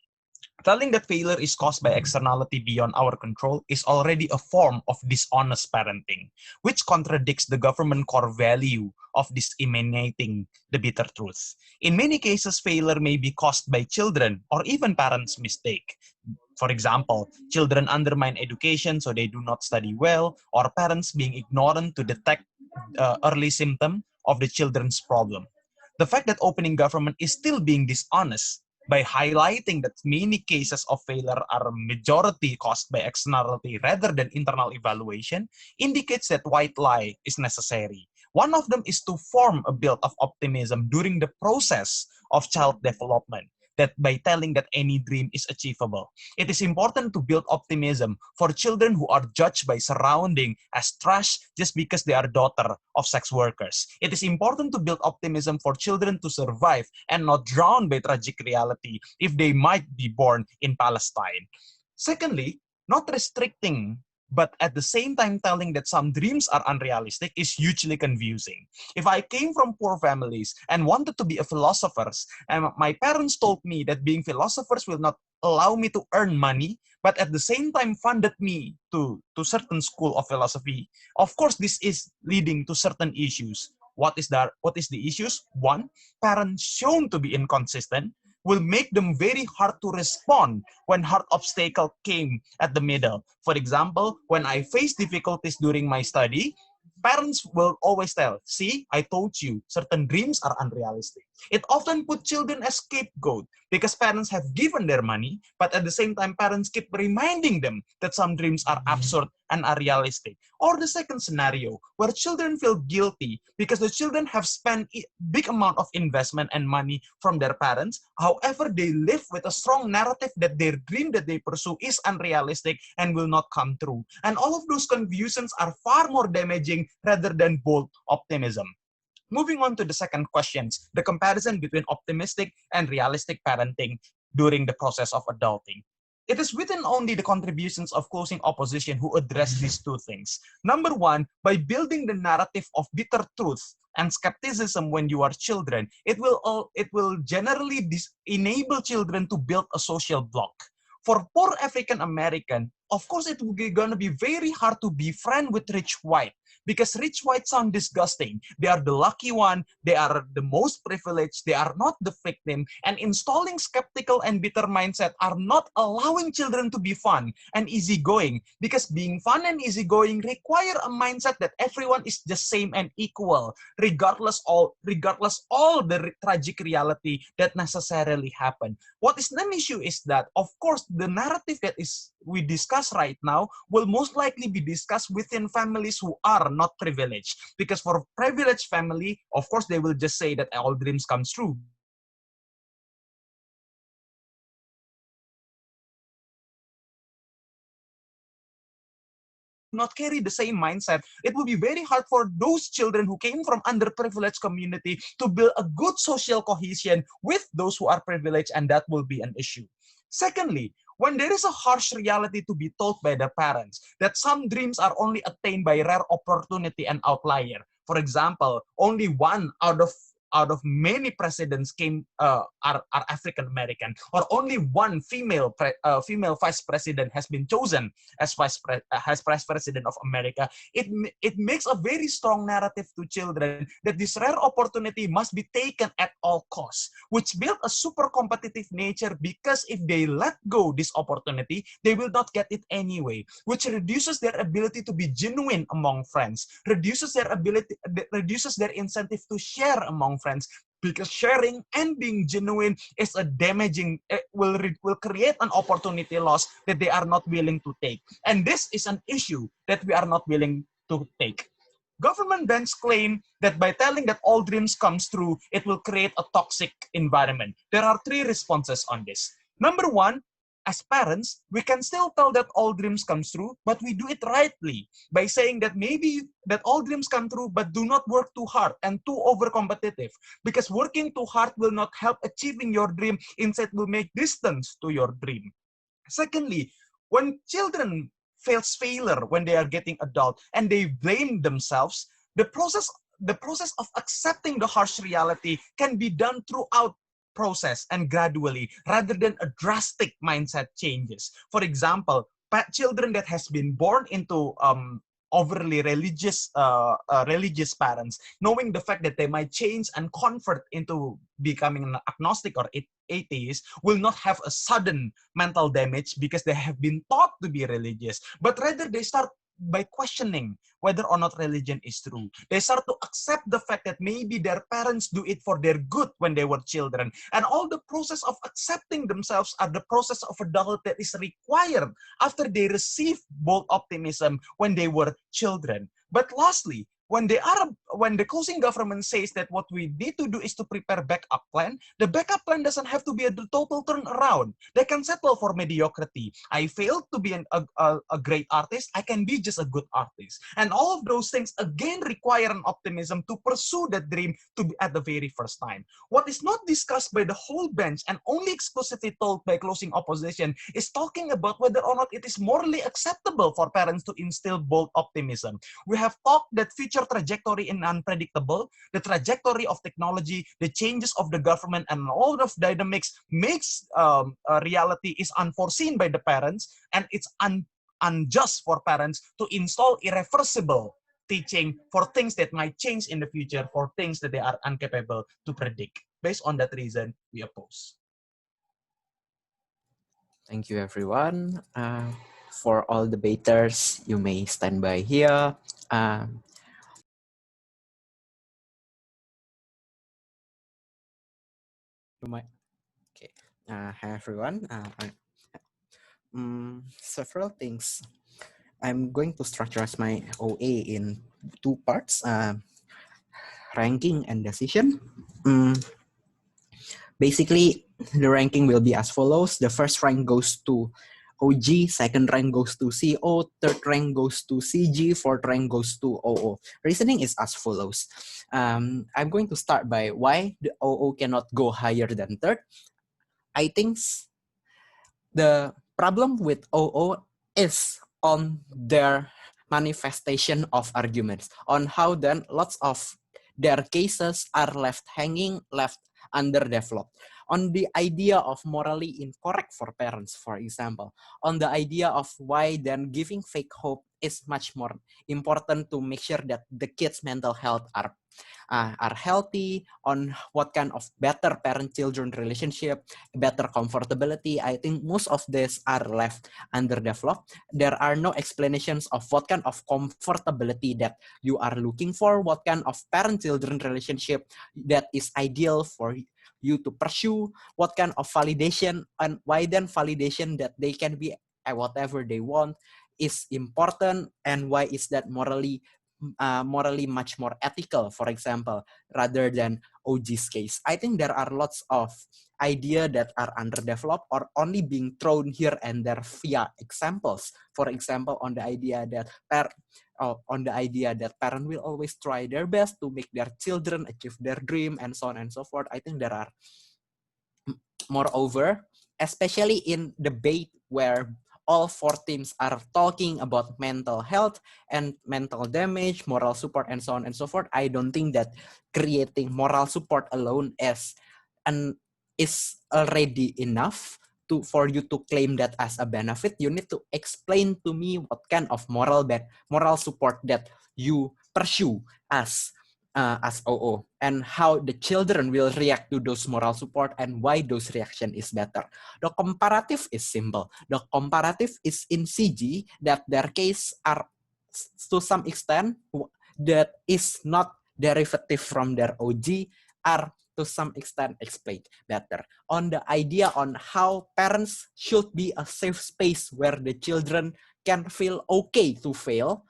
S3: telling that failure is caused by externality beyond our control is already a form of dishonest parenting, which contradicts the government core value of disseminating the bitter truth. In many cases, failure may be caused by children or even parents' mistake. For example, children undermine education so they do not study well, or parents being ignorant to detect early symptom of the children's problem. The fact that opening government is still being dishonest by highlighting that many cases of failure are majority caused by externality rather than internal evaluation indicates that white lie is necessary. One of them is to form a build of optimism during the process of child development, that by telling that any dream is achievable. It is important to build optimism for children who are judged by surrounding as trash just because they are daughter of sex workers. It is important to build optimism for children to survive and not drown by tragic reality if they might be born in Palestine. Secondly, not restricting but at the same time telling that some dreams are unrealistic is hugely confusing. If I came from poor families and wanted to be a philosopher, and my parents told me that being philosophers will not allow me to earn money, but at the same time funded me to certain school of philosophy, of course this is leading to certain issues. What is the issues? One, parents shown to be inconsistent will make them very hard to respond when hard obstacle came at the middle. For example, when I face difficulties during my study, parents will always tell, see, I told you, certain dreams are unrealistic. It often put children as scapegoat because parents have given their money, but at the same time, parents keep reminding them that some dreams are absurd and unrealistic. Or the second scenario, where children feel guilty because the children have spent a big amount of investment and money from their parents. However, they live with a strong narrative that their dream that they pursue is unrealistic and will not come true. And all of those confusions are far more damaging rather than bold optimism. Moving on to the second questions, the comparison between optimistic and realistic parenting during the process of adulting. It is within only the contributions of closing opposition who address these two things. Number one, by building the narrative of bitter truth and skepticism when you are children, it will generally enable children to build a social block. For poor African American, of course, it will be going to be very hard to be friend with rich white because rich white sound disgusting. They are the lucky one. They are the most privileged. They are not the victim. And installing skeptical and bitter mindset are not allowing children to be fun and easygoing because being fun and easygoing require a mindset that everyone is the same and equal, regardless all the tragic reality that necessarily happen. What is an issue is that, of course, the narrative that is we discuss right now will most likely be discussed within families who are not privileged. Because for privileged family, of course, they will just say that all dreams come true. Not carry the same mindset, it will be very hard for those children who came from underprivileged community to build a good social cohesion with those who are privileged, and that will be an issue. Secondly, when there is a harsh reality to be told by the parents that some dreams are only attained by rare opportunity and outlier. For example, only one out of many presidents are African American, or only one female vice president has been chosen as vice president of America. It makes a very strong narrative to children that this rare opportunity must be taken at all costs, which build a super competitive nature because if they let go this opportunity, they will not get it anyway, which reduces their ability to be genuine among friends, reduces their incentive to share among friends, because sharing and being genuine is a damaging will create an opportunity loss that they are not willing to take, and this is an issue that we are not willing to take. Government banks claim that by telling that all dreams comes true, it will create a toxic environment. There are three responses on this. Number one,
S10: as parents, we can still tell that all dreams come true, but we do it rightly by saying that maybe that all dreams come true, but do not work too hard and too over competitive, because working too hard will not help achieving your dream, instead will make distance to your dream. Secondly, when children face failure when they are getting adult and they blame themselves, the process of accepting the harsh reality can be done throughout process and gradually, rather than a drastic mindset changes. For example, children that has been born into overly religious parents, knowing the fact that they might change and convert into becoming an agnostic or atheist, will not have a sudden mental damage because they have been taught to be religious, but rather they start by questioning whether or not religion is true. They start to accept the fact that maybe their parents do it for their good when they were children. And all the process of accepting themselves are the process of adulthood that is required after they receive bold optimism when they were children. But lastly, when the closing government says that what we need to do is to prepare backup plan, the backup plan doesn't have to be a total turnaround. They can settle for mediocrity. I failed to be a great artist. I can be just a good artist. And all of those things again require an optimism to pursue that dream to be at the very first time. What is not discussed by the whole bench and only exclusively told by closing opposition is talking about whether or not it is morally acceptable for parents to instill bold optimism. We have talked that future trajectory is unpredictable, the trajectory of technology, the changes of the government, and all of dynamics makes reality is unforeseen by the parents, and it's unjust for parents to install irreversible teaching for things that might change in the future, for things that they are incapable to predict. Based on that reason, we oppose.
S1: Thank you, everyone. For all debaters, you may stand by here. Okay. Hi, everyone. Several things. I'm going to structure my OA in two parts, ranking and decision. Basically, the ranking will be as follows. The first rank goes to OG, second rank goes to CO, third rank goes to CG, fourth rank goes to OO. Reasoning is as follows. I'm going to start by why the OO cannot go higher than third. I think the problem with OO is on their manifestation of arguments, on how then lots of their cases are left hanging, left underdeveloped. On the idea of morally incorrect for parents, for example, on the idea of why then giving fake hope is much more important to make sure that the kids' mental health are healthy, on what kind of better parent-children relationship, better comfortability. I think most of these are left underdeveloped. There are no explanations of what kind of comfortability that you are looking for, what kind of parent-children relationship that is ideal for you to pursue, what kind of validation, and why then validation that they can be whatever they want is important, and why is that morally much more ethical, for example, rather than OG's case. I think there are lots of ideas that are underdeveloped or only being thrown here and there via examples. For example, on the idea that parents will always try their best to make their children achieve their dream and so on and so forth. I think there are, moreover, especially in debate where all four teams are talking about mental health and mental damage, moral support, and so on and so forth. I don't think that creating moral support alone is already enough for you to claim that as a benefit. You need to explain to me what kind of moral support that you pursue as OO, and how the children will react to those moral support and why those reaction is better. The comparative is simple. The comparative is in CG that their case are to some extent that is not derivative from their OG are to some extent explained better. On the idea on how parents should be a safe space where the children can feel okay to fail,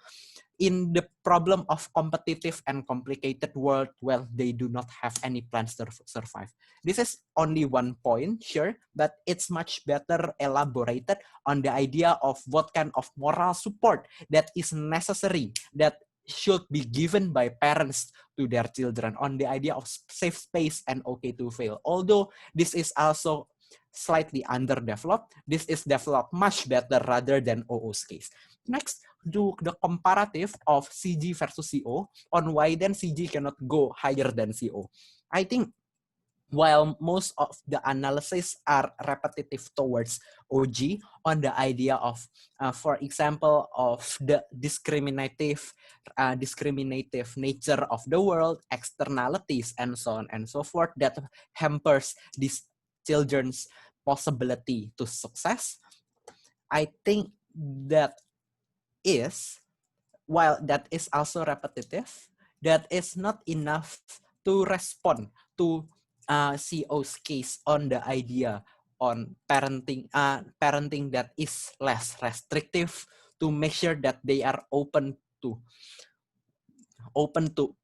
S1: in the problem of competitive and complicated world, well, they do not have any plans to survive. This is only one point, sure, but it's much better elaborated on the idea of what kind of moral support that is necessary, that should be given by parents to their children, on the idea of safe space and okay to fail. Although this is also slightly underdeveloped, this is developed much better rather than OO's case. Next, do the comparative of CG versus CO on why then CG cannot go higher than CO. I think while most of the analysis are repetitive towards OG on the idea of, for example, of the discriminative nature of the world, externalities, and so on and so forth, that hampers these children's possibility to success. I think that is, while that is also repetitive, that is not enough to respond to CO's case on the idea on parenting that is less restrictive, to make sure that they are open to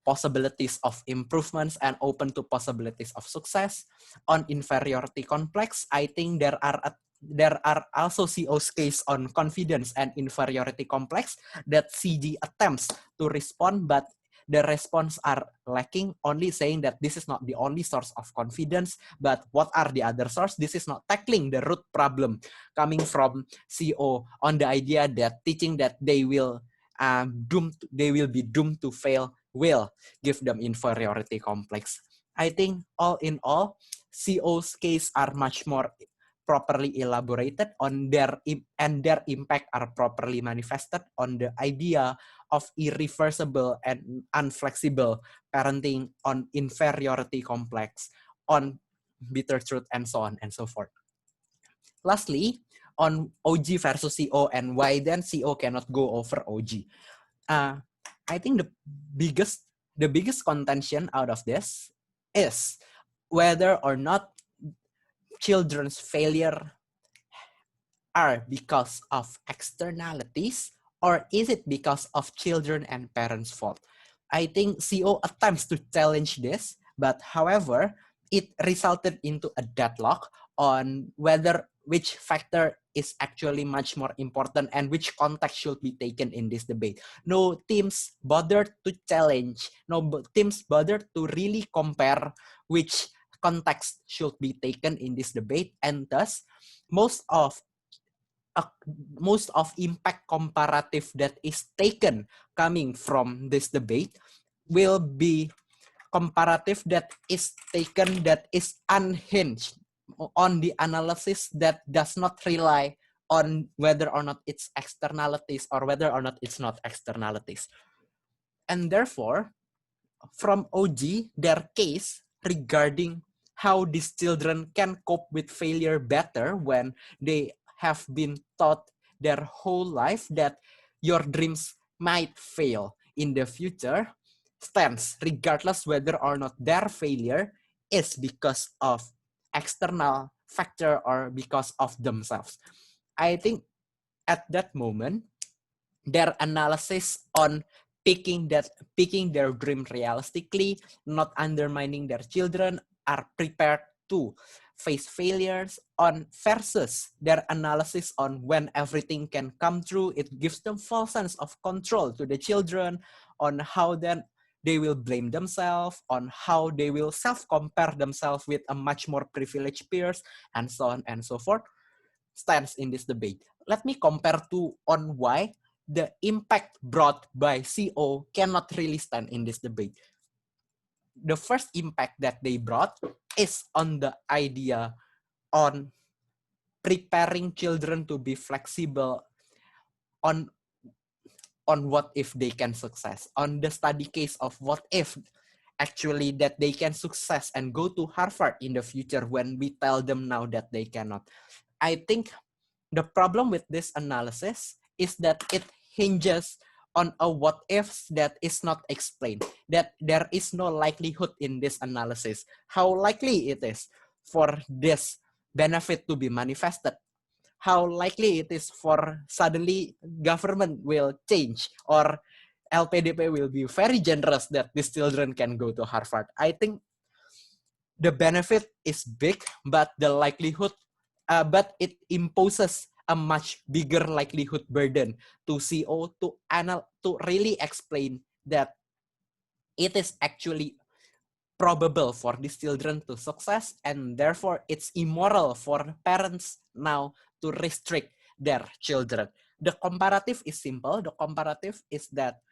S1: possibilities of improvements and open to possibilities of success. On inferiority complex, I think there are also CO's case on confidence and inferiority complex that CG attempts to respond, but the response are lacking, only saying that this is not the only source of confidence, but what are the other sources? This is not tackling the root problem coming from CO on the idea that teaching that they will be doomed to fail will give them inferiority complex. I think all in all, CO's case are much more properly elaborated on their impact are properly manifested on the idea of irreversible and unflexible parenting, on inferiority complex, on bitter truth, and so on and so forth. Lastly, on OG versus CO and why then CO cannot go over OG. I think the biggest contention out of this is whether or not children's failure are because of externalities, or is it because of children and parents' fault? I think CO attempts to challenge this, but however, it resulted into a deadlock on whether which factor is actually much more important and which context should be taken in this debate. No teams bothered to challenge, no teams bothered to really compare which context should be taken in this debate, and thus most of impact comparative that is taken coming from this debate will be comparative that is taken that is unhinged on the analysis that does not rely on whether or not it's externalities or whether or not it's not externalities. And therefore, from OG, their case regarding how these children can cope with failure better when they have been taught their whole life that your dreams might fail in the future stands regardless whether or not their failure is because of external factor or because of themselves. I think at that moment, their analysis on picking their dream realistically, not undermining their children, are prepared to face failures on versus their analysis on when everything can come true. It gives them false sense of control to the children on how then they will blame themselves, on how they will self-compare themselves with a much more privileged peers, and so on and so forth, stands in this debate. Let me compare to on why the impact brought by CO cannot really stand in this debate. The first impact that they brought is on the idea on preparing children to be flexible on what if they can success, on the study case of what if actually that they can success and go to Harvard in the future when we tell them now that they cannot. I think the problem with this analysis is that it hinges on a what ifs that is not explained, that there is no likelihood in this analysis, how likely it is for this benefit to be manifested, how likely it is for suddenly government will change or LPDP will be very generous that these children can go to Harvard. I think the benefit is big, but the likelihood, but it imposes a much bigger likelihood burden to CO to really explain that it is actually probable for these children to success, and therefore it's immoral for parents now to restrict their children. The comparative is simple. The comparative is that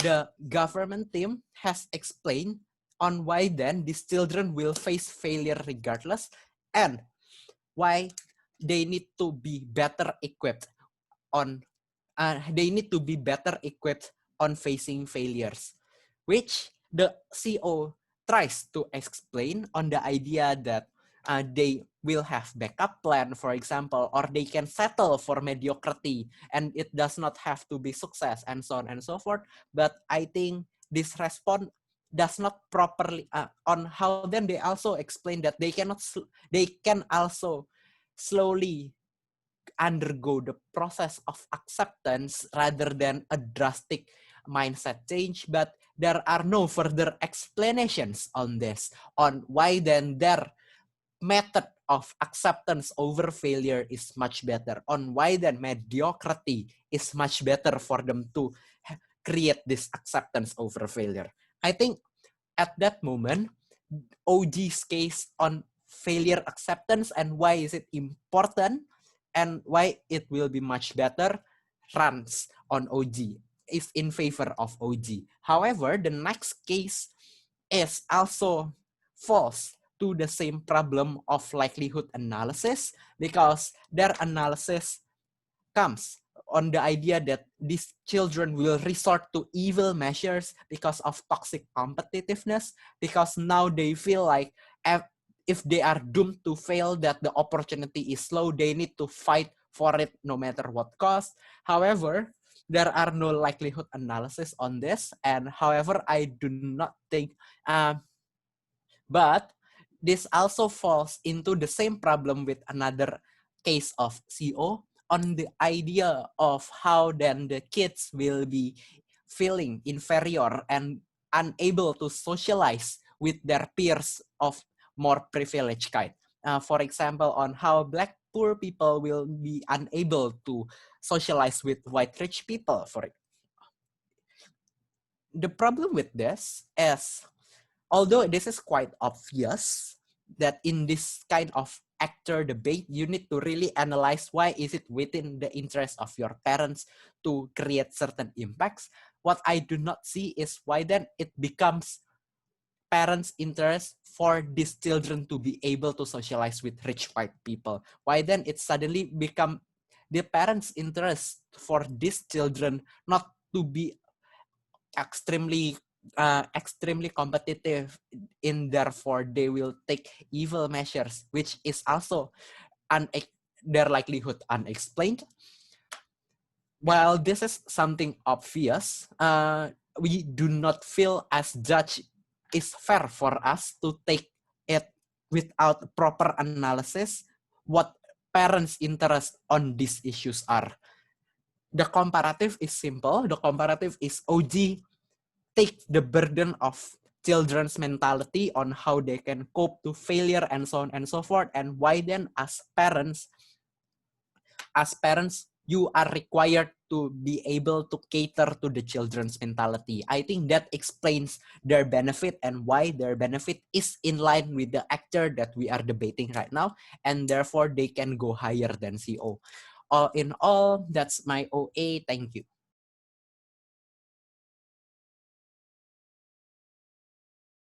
S1: the government team has explained on why then these children will face failure regardless, and why they need to be better equipped on facing failures, which the CO tries to explain on the idea that they will have backup plan, for example, or they can settle for mediocrity and it does not have to be success, and so on and so forth. But I think this response does not properly on how then they also explain that they can also slowly undergo the process of acceptance rather than a drastic mindset change. But there are no further explanations on this, on why then their method of acceptance over failure is much better, on why then mediocrity is much better for them to create this acceptance over failure. I think at that moment, OG's case on failure acceptance and why is it important and why it will be much better runs on OG, is in favor of OG. However, the next case is also false to the same problem of likelihood analysis, because their analysis comes on the idea that these children will resort to evil measures because of toxic competitiveness, because now they feel like if they are doomed to fail, that the opportunity is low, they need to fight for it no matter what cost. However, there are no likelihood analysis on this, and however, I do not think, but this also falls into the same problem with another case of CO, on the idea of how then the kids will be feeling inferior and unable to socialize with their peers of more privileged kind. For example, on how Black poor people will be unable to socialize with white rich people. The problem with this is, although this is quite obvious, that in this kind of actor debate, you need to really analyze why is it within the interest of your parents to create certain impacts. What I do not see is why then it becomes parents' interest for these children to be able to socialize with rich white people. Why then it suddenly become the parents' interest for these children not to be extremely competitive, in therefore they will take evil measures, which is also their likelihood unexplained. While this is something obvious, we do not feel as judge is fair for us to take it without proper analysis what parents' interest on these issues are. The comparative is simple. The comparative is OG take the burden of children's mentality on how they can cope to failure and so on and so forth, and why then as parents you are required to be able to cater to the children's mentality. I think that explains their benefit and why their benefit is in line with the actor that we are debating right now, and therefore they can go higher than CO. In all, that's my OA. Thank you.